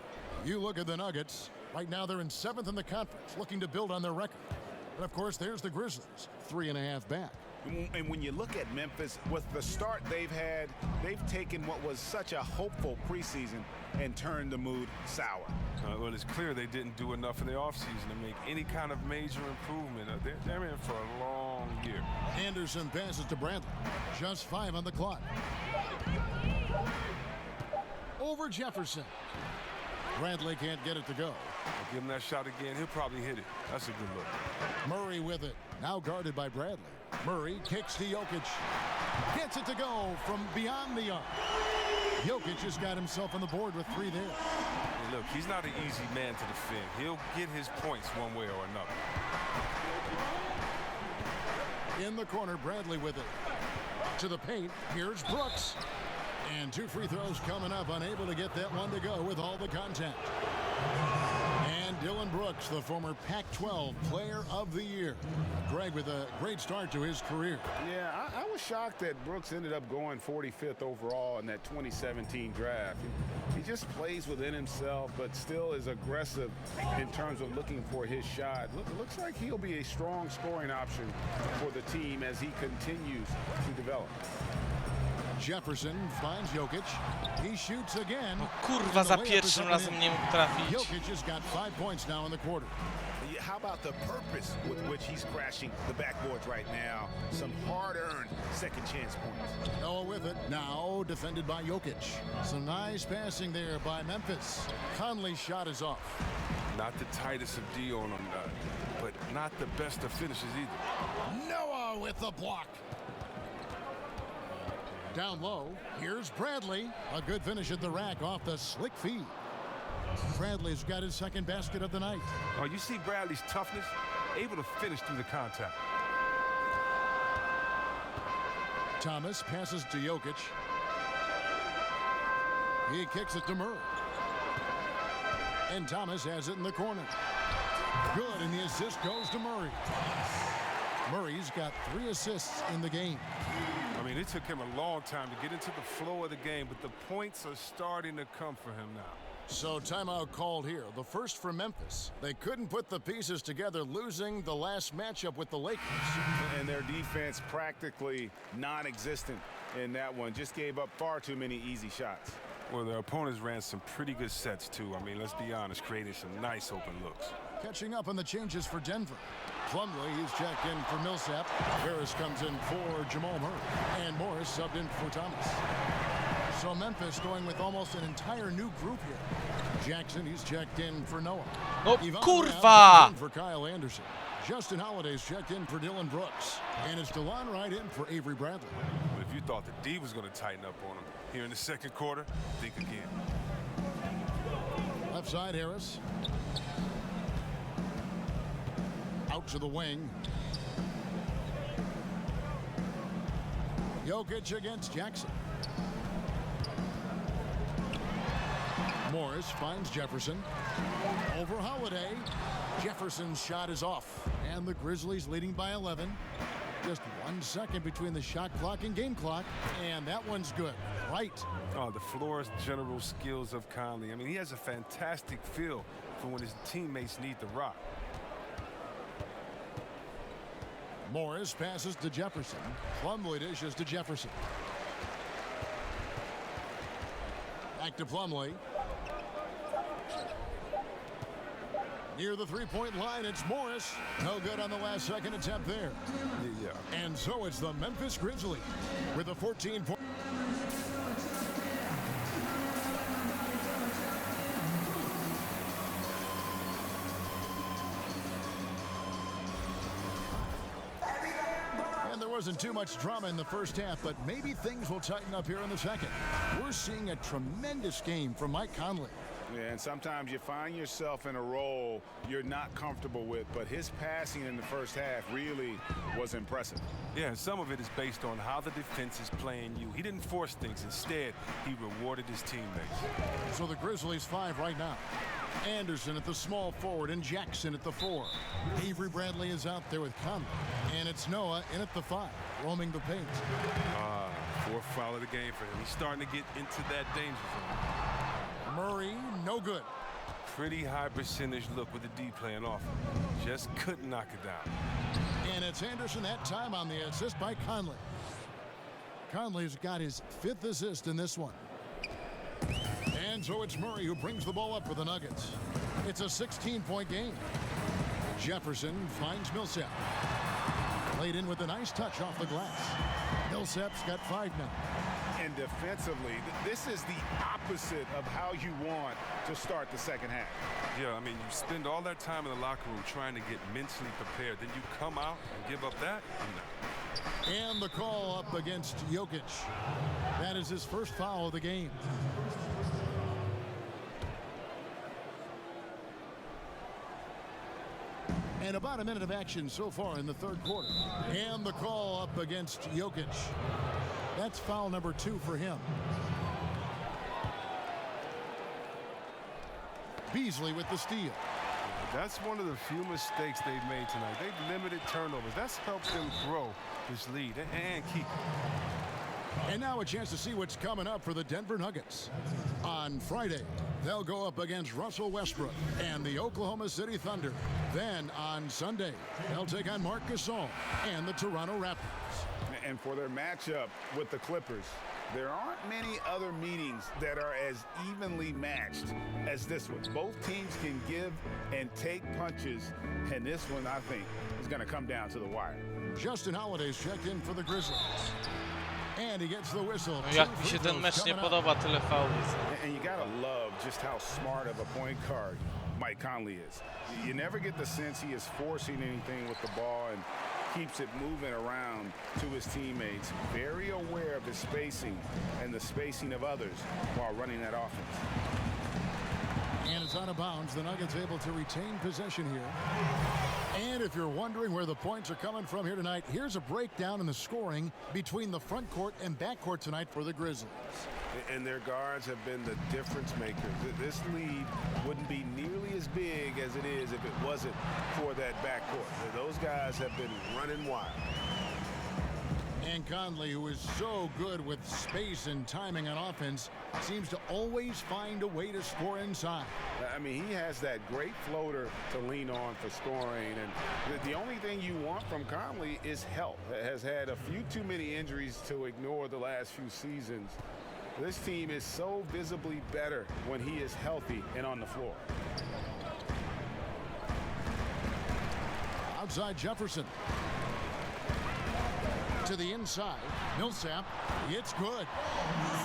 You look at the Nuggets. Right now they're in 7th in the conference, looking to build on their record. And of course, there's the Grizzlies, 3.5 back. And when you look at Memphis, with the start they've had, they've taken what was such a hopeful preseason and turned the mood sour. Well, it's clear they didn't do enough in the offseason to make any kind of major improvement. They're in for a long year. Anderson passes to Bradley. Just 5 on the clock. Over Jefferson. Bradley can't get it to go. I'll give him that shot again. He'll probably hit it. That's a good look. Murray with it. Now guarded by Bradley. Murray kicks to Jokic. Gets it to go from beyond the arc. Jokic just got himself on the board with 3 there. Hey, look, he's not an easy man to defend. He'll get his points one way or another. In the corner, Bradley with it. To the paint. Here's Brooks. And 2 free throws coming up. Unable to get that one to go with all the contact. And Dylan Brooks, the former Pac-12 Player of the Year. Greg with a great start to his career. Yeah, I was shocked that Brooks ended up going 45th overall in that 2017 draft. He just plays within himself, but still is aggressive in terms of looking for his shot. Looks like he'll be a strong scoring option for the team as he continues to develop. Jefferson finds Jokic. He shoots again. Kurwa, za pierwszym razem nie mógł trafić. Jokic has got 5 points now in the quarter. How about the purpose with which he's crashing the backboards right now? Some hard-earned second chance points. Noah with it. Now defended by Jokic. Some nice passing there by Memphis. Conley's shot is off. Not the tightest of D on him, but not the best of finishes either. Noah with the block. Down low, here's Bradley. A good finish at the rack off the slick feed. Bradley's got his second basket of the night. Oh, you see Bradley's toughness? Able to finish through the contact. Thomas passes to Jokic. He kicks it to Murray. And Thomas has it in the corner. Good, and the assist goes to Murray. Murray's got 3 assists in the game. I mean, it took him a long time to get into the flow of the game, but the points are starting to come for him now. So timeout called here. The first for Memphis. They couldn't put the pieces together, losing the last matchup with the Lakers. And their defense practically non-existent in that one. Just gave up far too many easy shots. Well, their opponents ran some pretty good sets, too. I mean, let's be honest, creating some nice open looks. Catching up on the changes for Denver. Plumlee, he's checked in for Millsap. Harris comes in for Jamal Murray. And Morris subbed in for Thomas. So Memphis going with almost an entire new group here. Jackson, he's checked in for Noah. No, Ivan kurwa! Brown for Kyle Anderson. Justin Holiday's checked in for Dylan Brooks. And it's DeLon Wright in for Avery Bradley. But if you thought the D was going to tighten up on him here in the second quarter, think again. Left side, Harris. Out to the wing. Jokic against Jackson. Morris finds Jefferson. Over Holiday. Jefferson's shot is off. And the Grizzlies leading by 11. Just 1 second between the shot clock and game clock. And that one's good. Right. Oh, the floor's general skills of Conley. I mean, he has a fantastic feel for when his teammates need the rock. Morris passes to Jefferson. Plumlee dishes to Jefferson. Back to Plumlee. Near the three-point line, it's Morris. No good on the last second attempt there. Yeah. And so it's the Memphis Grizzlies with a 14-point. And there wasn't too much drama in the first half, but maybe things will tighten up here in the second. We're seeing a tremendous game from Mike Conley. Yeah, and sometimes you find yourself in a role you're not comfortable with, but his passing in the first half really was impressive. Yeah, and some of it is based on how the defense is playing you. He didn't force things. Instead, he rewarded his teammates. So the Grizzlies 5 right now. Anderson at the small forward and Jackson at the 4. Avery Bradley is out there with Conley. And it's Noah in at the 5, roaming the paint. Fourth foul of the game for him. He's starting to get into that danger zone. Murray, no good. Pretty high percentage look with the D playing off. Just couldn't knock it down. And it's Anderson that time on the assist by Conley. Conley's got his 5th assist in this one. And so it's Murray who brings the ball up for the Nuggets. It's a 16-point game. Jefferson finds Millsap. Laid in with a nice touch off the glass. Millsap's got 5 now. And defensively, this is the opposite of how you want to start the second half. Yeah, I mean, you spend all that time in the locker room trying to get mentally prepared. Then you come out and give up that? No. And the call up against Jokic. That is his first foul of the game. And about a minute of action so far in the third quarter. And the call up against Jokic. That's foul number 2 for him. Beasley with the steal. That's one of the few mistakes they've made tonight. They've limited turnovers. That's helped them grow this lead and keep it. And now a chance to see what's coming up for the Denver Nuggets. On Friday, they'll go up against Russell Westbrook and the Oklahoma City Thunder. Then on Sunday, they'll take on Marc Gasol and the Toronto Raptors. And for their matchup with the Clippers, There aren't many other meetings that are as evenly matched as this one. Both teams can give and take punches, and this one, I think, is going to come down to the wire. Justin Holiday's checked in for the Grizzlies. And he gets the whistle. No jak mi się ten mecz nie podoba, tyle fauli. And you got to love just how smart of a point guard Mike Conley is. You never get the sense he is forcing anything with the ball and keeps it moving around to his teammates. Very aware of his spacing and the spacing of others while running that offense. And it's out of bounds. The Nuggets able to retain possession here. And if you're wondering where the points are coming from here tonight, here's a breakdown in the scoring between the front court and back court tonight for the Grizzlies. And their guards have been the difference makers. This lead wouldn't be nearly as big as it is if it wasn't for that backcourt. Those guys have been running wild. And Conley, who is so good with space and timing on offense, seems to always find a way to score inside. I mean, he has that great floater to lean on for scoring. And the only thing you want from Conley is health. Has had a few too many injuries to ignore the last few seasons. This team is so visibly better when he is healthy and on the floor. Outside Jefferson. To the inside. Millsap. It's good.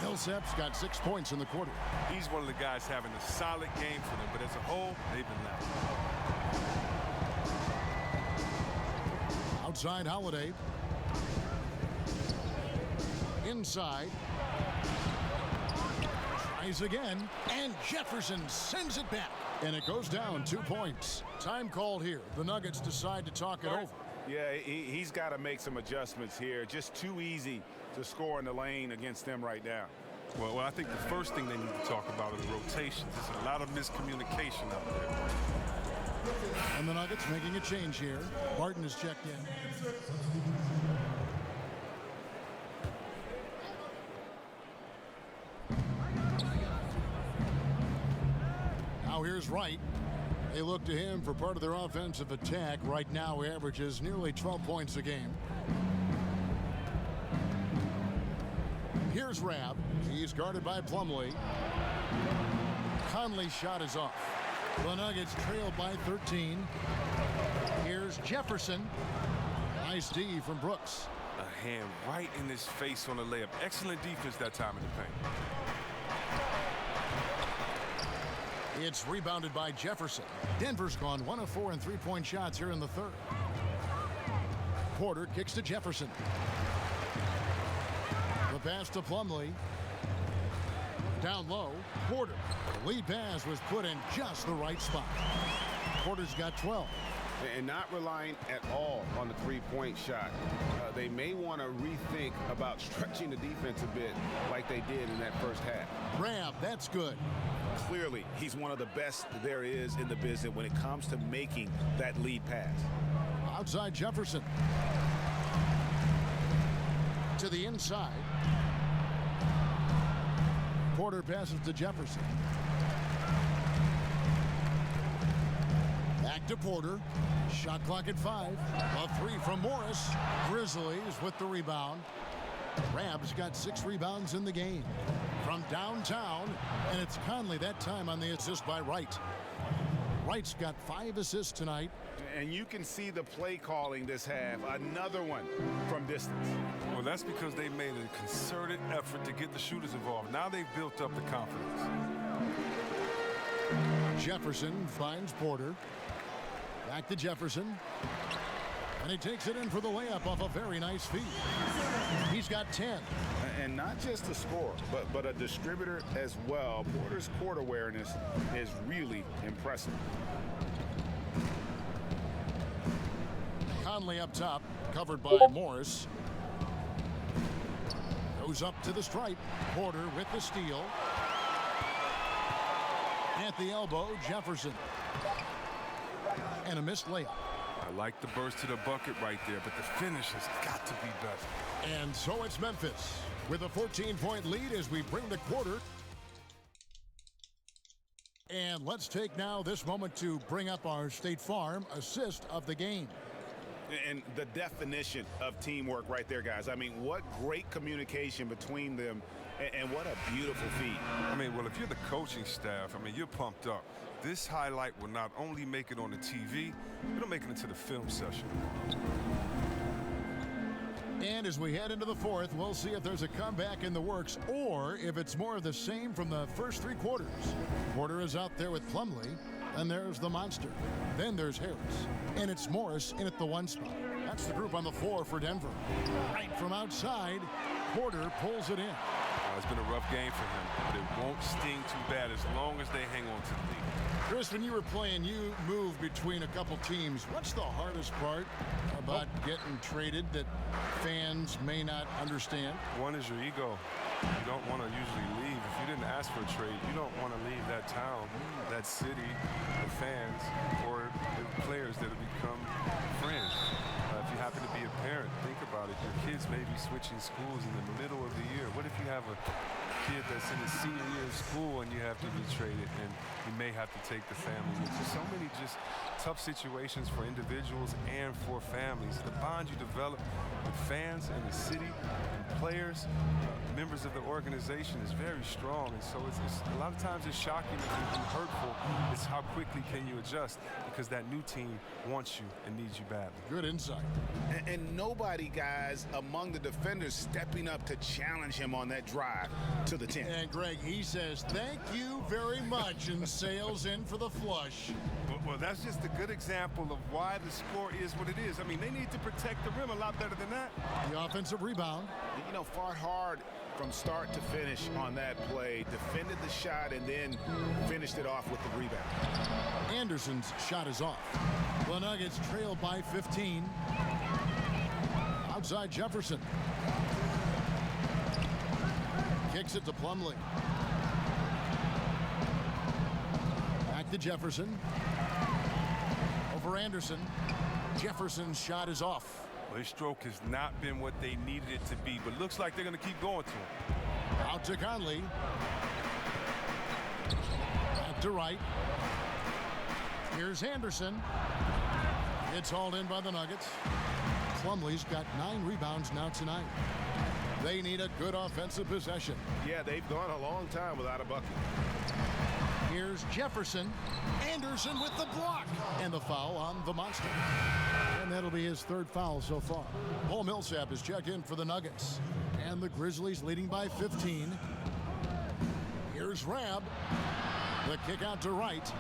Millsap's got 6 points in the quarter. He's one of the guys having a solid game for them, but as a whole, they've been lacking. Outside Holiday. Inside. Tries again. And Jefferson sends it back. And it goes down 2 points. Time called here. The Nuggets decide to talk it over. Yeah, he's got to make some adjustments here. Just too easy to score in the lane against them right now. Well, I think the first thing they need to talk about is rotations. There's a lot of miscommunication out there. And the Nuggets making a change here. Barton is checked in. Now here's Wright. They look to him for part of their offensive attack. Right now, he averages nearly 12 points a game. Here's Rab. He's guarded by Plumlee. Conley's shot is off. The Nuggets trail by 13. Here's Jefferson. Nice D from Brooks. A hand right in his face on the layup. Excellent defense that time in the paint. It's rebounded by Jefferson. Denver's gone 1 of 4 in three-point shots here in the third. Porter kicks to Jefferson. The pass to Plumlee. Down low, Porter. The lead pass was put in just the right spot. Porter's got 12. And not relying at all on the three-point shot. They may want to rethink about stretching the defense a bit like they did in that first half. Grab, that's good. Clearly, he's one of the best there is in the business when it comes to making that lead pass. Outside Jefferson. To the inside. Porter passes to Jefferson. Back to Porter. Shot clock at 5. A 3 from Morris. Grizzlies with the rebound. Rab's got 6 rebounds in the game. From downtown, and it's Conley that time on the assist by Wright. Wright's got 5 assists tonight. And you can see the play calling this half. Another one from distance. Well, that's because they made a concerted effort to get the shooters involved. Now they've built up the confidence. Jefferson finds Porter. Back to Jefferson. And he takes it in for the layup off a very nice feed. He's got 10. And not just a scorer, but a distributor as well. Porter's court awareness is really impressive. Conley up top, covered by Morris. Goes up to the stripe. Porter with the steal. At the elbow, Jefferson. And a missed layup. I like the burst to the bucket right there, but the finish has got to be better. And so it's Memphis with a 14-point lead as we bring the quarter. And let's take now this moment to bring up our State Farm assist of the game. And the definition of teamwork right there, guys. I mean, what great communication between them, and what a beautiful feat. I mean, well, if you're the coaching staff, I mean, you're pumped up. This highlight will not only make it on the TV, it'll make it into the film session. And as we head into the fourth, we'll see if there's a comeback in the works or if it's more of the same from the first 3 quarters. Porter is out there with Plumlee, and there's the monster. Then there's Harris, and it's Morris in at the 1 spot. That's the group on the floor for Denver. Right from outside, Porter pulls it in. It's been a rough game for him, but it won't sting too bad as long as they hang on to the lead. Chris, when you were playing, you moved between a couple teams. What's the hardest part about getting traded that fans may not understand? One is your ego. You don't want to usually leave. If you didn't ask for a trade, you don't want to leave that town, that city, the fans, or the players that have become friends. If you happen to be a parent, think about it. Your kids may be switching schools in the middle of the year. What if you have a kid that's in his senior year of school and you have to be traded and you may have to take the family with you? So many just tough situations for individuals and for families. The bond you develop with fans and the city and players, members of the organization is very strong. And so it's a lot of times it's shocking and hurtful. It's how quickly can you adjust because that new team wants you and needs you badly. Good insight. And nobody, guys, among the defenders stepping up to challenge him on that drive to the 10. And Greg, he says, thank you very much, and sails in for the flush. Well, that's just a good example of why the score is what it is. I mean, they need to protect the rim a lot better than that. The offensive rebound. You know, fought hard from start to finish on that play, defended the shot, and then finished it off with the rebound. Anderson's shot is off. The Nuggets trail by 15. Outside Jefferson. Kicks it to Plumlee. Back to Jefferson. Over Anderson. Jefferson's shot is off. Well, his stroke has not been what they needed it to be, but looks like they're going to keep going to him. Out to Conley. Back to Wright. Here's Anderson. It's hauled in by the Nuggets. Plumlee's got 9 rebounds now tonight. They need a good offensive possession. Yeah, they've gone a long time without a bucket. Here's Jefferson. Anderson with the block. And the foul on the monster. And that'll be his 3rd foul so far. Paul Millsap is checked in for the Nuggets. And the Grizzlies leading by 15. Here's Rab. The kick out to Wright.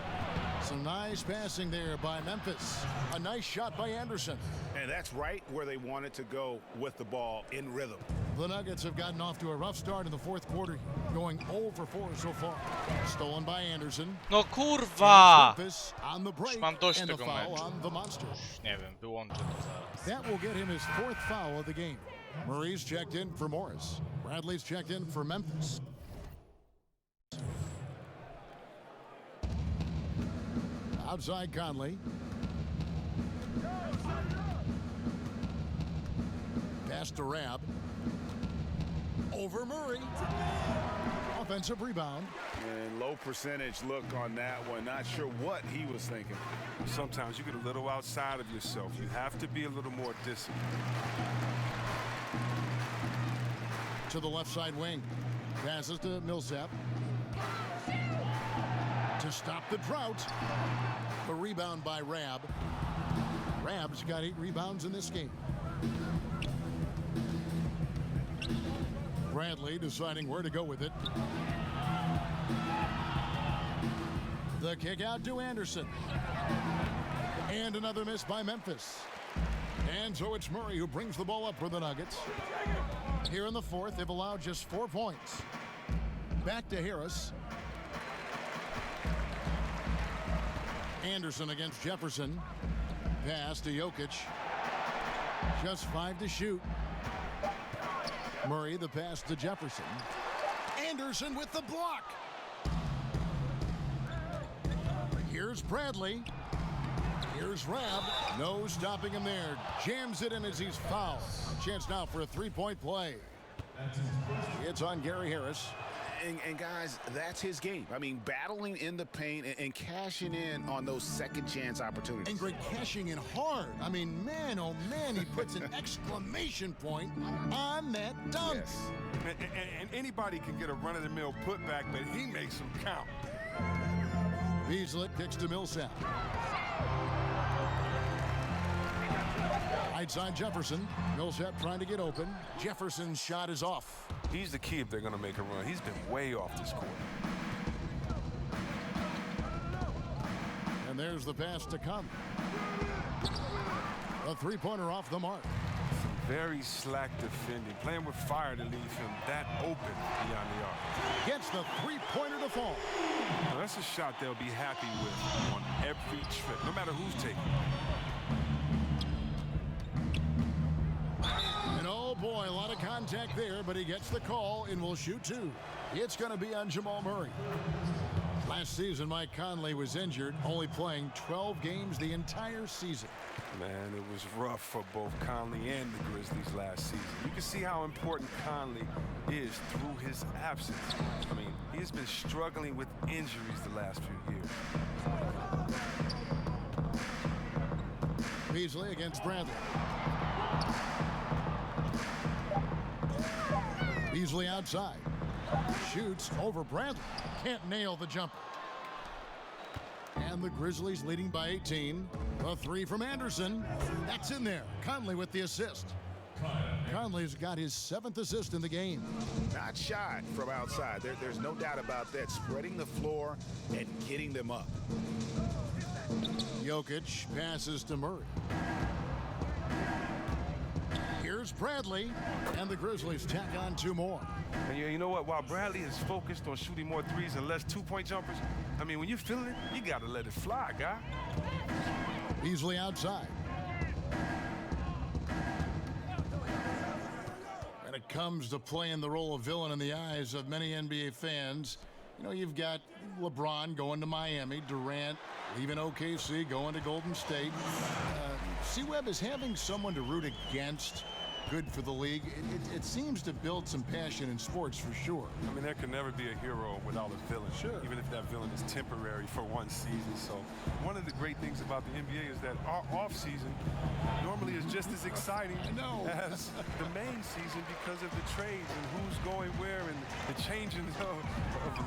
Some nice passing there by Memphis. A nice shot by Anderson. And that's right where they wanted to go with the ball, in rhythm. The Nuggets have gotten off to a rough start in the 4th quarter, going 0 for 4 so far. Stolen by Anderson. No kurwa! Memphis on the break, Już mam dość and the tego foul meczu. on the monster. Nie wiem, wyłączę to zaraz. That will get him his 4th foul of the game. Murray's checked in for Morris. Bradley's checked in for Memphis. Outside Conley. Pass to Rab. Over Murray. Offensive rebound. And low percentage look on that one. Not sure what he was thinking. Sometimes you get a little outside of yourself. You have to be a little more disciplined. To the left side wing. Passes to Millsap. To stop the drought. The rebound by Rab. Rab's got 8 rebounds in this game. Bradley deciding where to go with it. The kick out to Anderson. And another miss by Memphis. And so it's Murray who brings the ball up for the Nuggets. Here in the 4th, they've allowed just 4 points. Back to Harris. Anderson against Jefferson. Pass to Jokic. Just 5 to shoot. Murray the pass to Jefferson. Anderson with the block. Here's Bradley. Here's Rab. No stopping him there. Jams it in as he's fouled. Chance now for a 3-point play. It's on Gary Harris. And guys, that's his game. I mean, battling in the paint and cashing in on those second chance opportunities. And great cashing in hard. I mean, man, oh man, he puts an exclamation point on that dunk. Yes. And anybody can get a run-of-the-mill putback, but he makes them count. Beasley kicks to Millsap. Right side Jefferson. Millsap trying to get open. Jefferson's shot is off. He's the key if they're going to make a run. He's been way off this court. And there's the pass to come. A three-pointer off the mark. Some very slack defending. Playing with fire to leave him that open beyond the arc. Gets the three-pointer to fall. Now, that's a shot they'll be happy with on every trip, no matter who's taking it. And oh boy, a lot of contact there, but he gets the call and will shoot two. It's going to be on Jamal Murray. Last season, Mike Conley was injured, only playing 12 games the entire season. Man, it was rough for both Conley and the Grizzlies last season. You can see how important Conley is through his absence. I mean, he's been struggling with injuries the last few years. Beasley against Bradley. Beasley outside. Shoots over Bradley. Can't nail the jumper. And the Grizzlies leading by 18. A three from Anderson. That's in there. Conley with the assist. Conley's got his 7th assist in the game. Not shy from outside. There's no doubt about that. Spreading the floor and getting them up. Jokic passes to Murray. Here's Bradley, and the Grizzlies tack on 2 more. And you know what? While Bradley is focused on shooting more threes and less two-point jumpers, I mean, when you're feeling it, you got to let it fly, guy. Beasley outside. When it comes to playing the role of villain in the eyes of many NBA fans, you know, you've got LeBron going to Miami, Durant leaving OKC, going to Golden State. C-Webb is having someone to root against good for the league. It seems to build some passion in sports for sure. I mean, there can never be a hero without a villain. Sure. Even if that villain is temporary for one season. So one of the great things about the NBA is that our off-season normally is just as exciting as the main season because of the trades and who's going where and the changing of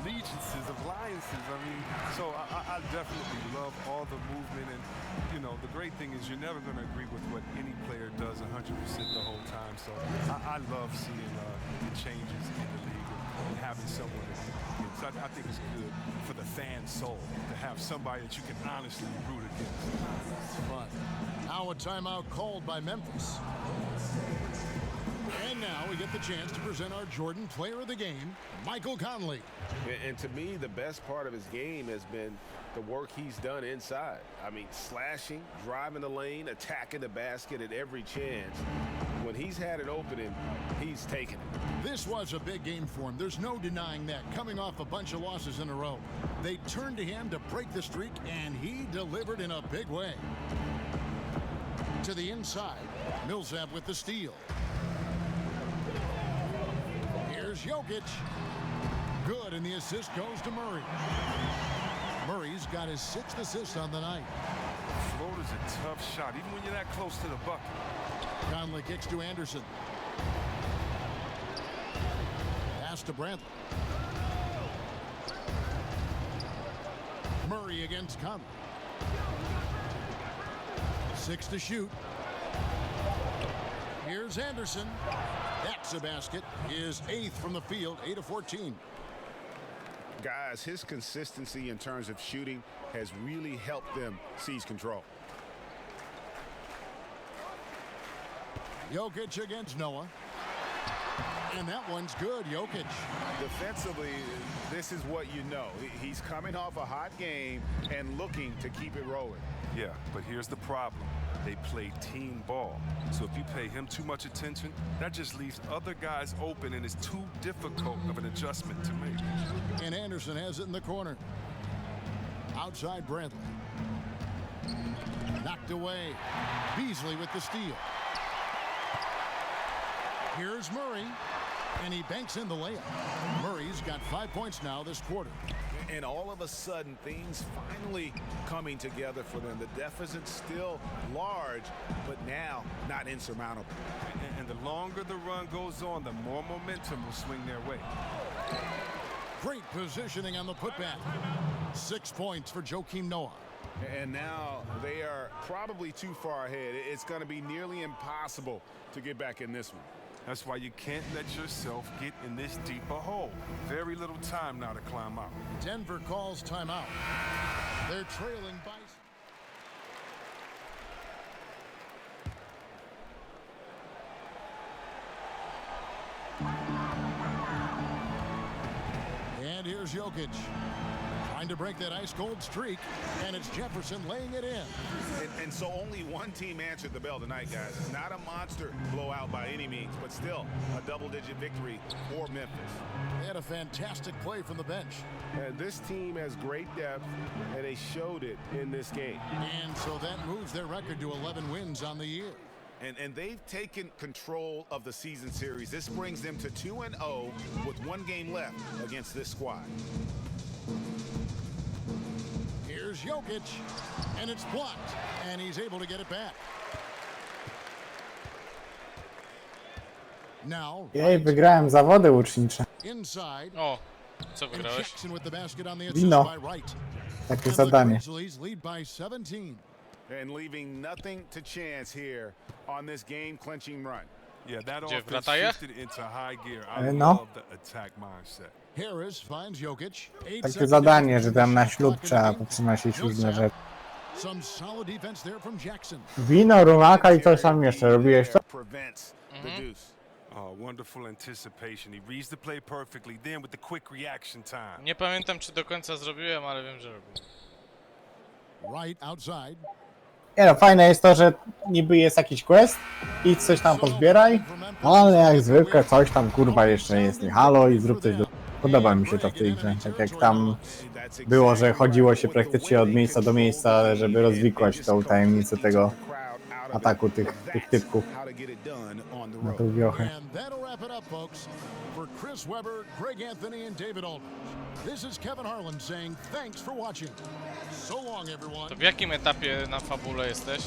allegiances, of alliances. I mean, so I definitely love all the movement. And, you know, the great thing is you're never going to agree with what any player does 100% the whole time. So I love seeing the changes in the league and having someone that, so I think it's good for the fan soul to have somebody that you can honestly root against. It's fun. Now a timeout called by Memphis. And now we get the chance to present our Jordan Player of the Game, Michael Conley. And to me, the best part of his game has been the work he's done inside. I mean, slashing, driving the lane, attacking the basket at every chance. When he's had an opening, he's taken it. This was a big game for him. There's no denying that. Coming off a bunch of losses in a row. They turned to him to break the streak, and he delivered in a big way. To the inside, Millsap with the steal. Here's Jokic. Good, and the assist goes to Murray. Murray's got his 6th assist on the night. Floater's a tough shot, even when you're that close to the bucket. Conley kicks to Anderson. Pass to Bradley. Murray against Conley. 6 to shoot. Here's Anderson. That's a basket. His 8th from the field, 8 of 14. Guys, his consistency in terms of shooting has really helped them seize control. Jokic against Noah. And that one's good, Jokic. Defensively, this is what you know. He's coming off a hot game and looking to keep it rolling. Yeah, but here's the problem. They play team ball. So if you pay him too much attention, that just leaves other guys open and it's too difficult of an adjustment to make. And Anderson has it in the corner. Outside Bradley. Knocked away. Beasley with the steal. Here's Murray. And he banks in the layup. Murray's got 5 points now this quarter. And all of a sudden, things finally coming together for them. The deficit's still large, but now not insurmountable. And the longer the run goes on, the more momentum will swing their way. Great positioning on the putback. 6 points for Joakim Noah. And now they are probably too far ahead. It's going to be nearly impossible to get back in this one. That's why you can't let yourself get in this deeper hole. Very little time now to climb out. Denver calls timeout. They're trailing by... And here's Jokic. Trying to break that ice-cold streak, and it's Jefferson laying it in. And so only one team answered the bell tonight, guys. It's not a monster blowout by any means, but still a double-digit victory for Memphis. They had a fantastic play from the bench. This team has great depth, and they showed it in this game. And so that moves their record to 11 wins on the year. And they've taken control of the season series. This brings them to 2-0 with 1 game left against this squad. Here's Jokic, and it's blocked, and he's able to get it back. Now, Jej, wygrałem zawody ucznicze. inside. O, co And wygrałeś? Jackson with the basket on the assist Wino. by Wright. Takie And the zadanie. Grizzlies lead by 17. And leaving nothing to chance here on this game-clinching run. Yeah, that Gdzie, w offense Rataje? shifted into high gear. I No. love the attack mindset. Harris finds Jokic. 8 Takie seconds zadanie, left że in the tam na shot ślub clock trzeba and poprzynosić no różne sound. rzeczy. Some solid defense there from Jackson. Wino, rumaka i coś tam jeszcze. Robiłeś to? Prevents the deuce. Oh, wonderful anticipation. He reads the play perfectly. Then with the quick reaction time. Nie pamiętam, czy do końca zrobiłem, ale wiem, że robiłem. Right outside. Nie no, fajne jest to, że niby jest jakiś quest, idź coś tam pozbieraj, ale jak zwykle coś tam kurwa jeszcze jest nie halo i zrób coś do... Podoba mi się to w tej grze, tak jak tam było, że chodziło się praktycznie od miejsca do miejsca, żeby rozwikłać tą tajemnicę tego ataku tych typków na tą wiochę. And that'll wrap it up, folks. For Chris Webber, Greg Anthony, and David Aldridge, this is Kevin Harlan saying thanks for watching. So long, everyone. To w jakim etapie na fabule jesteś?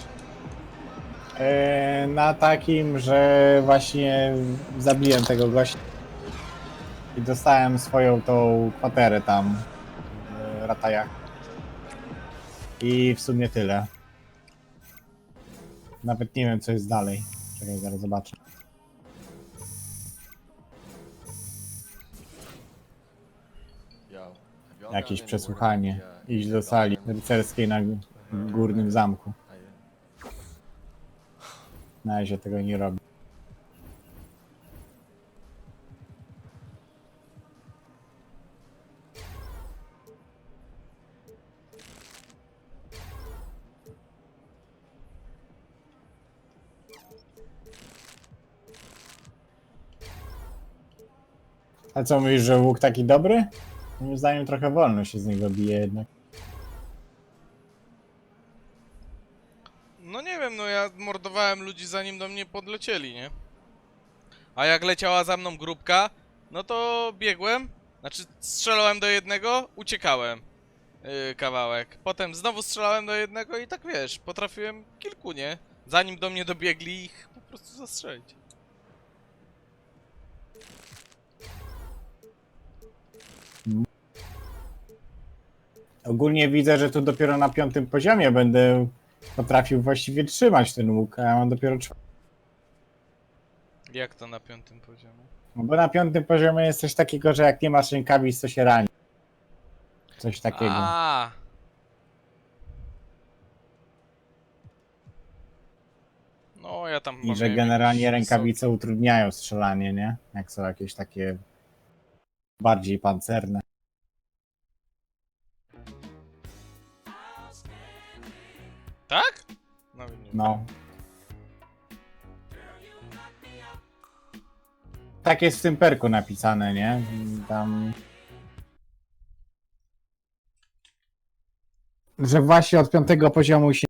Na takim, że właśnie zabiłem tego gościa i dostałem swoją tą kwaterę tam w Ratajach. I w sumie tyle. Nawet nie wiem, co jest dalej. Czekaj, zaraz zobaczę. Jakieś przesłuchanie. Iść do sali rycerskiej na górnym zamku. Na razie tego nie robi. A co mówisz, że łuk taki dobry? Moim zdaniem trochę wolno się z niego bije jednak. No nie wiem, no ja mordowałem ludzi zanim do mnie podlecieli, nie? A jak leciała za mną grupka, no to biegłem, znaczy strzelałem do jednego, uciekałem kawałek. Potem znowu strzelałem do jednego i tak wiesz, potrafiłem kilku, nie? Zanim do mnie dobiegli ich po prostu zastrzelić. Ogólnie widzę, że tu dopiero na 5. poziomie będę potrafił właściwie trzymać ten łuk, a ja mam dopiero 4. Jak to na 5. poziomie? No bo na 5. poziomie jest coś takiego, że jak nie masz rękawic, to się rani. Coś takiego. A. No ja tam I że miałem generalnie jakiś rękawice utrudniają strzelanie, nie? Jak są jakieś takie bardziej pancerne. Tak? No, nie. No. Tak jest w tym perku napisane, nie? Tam... Że właśnie od 5. poziomu się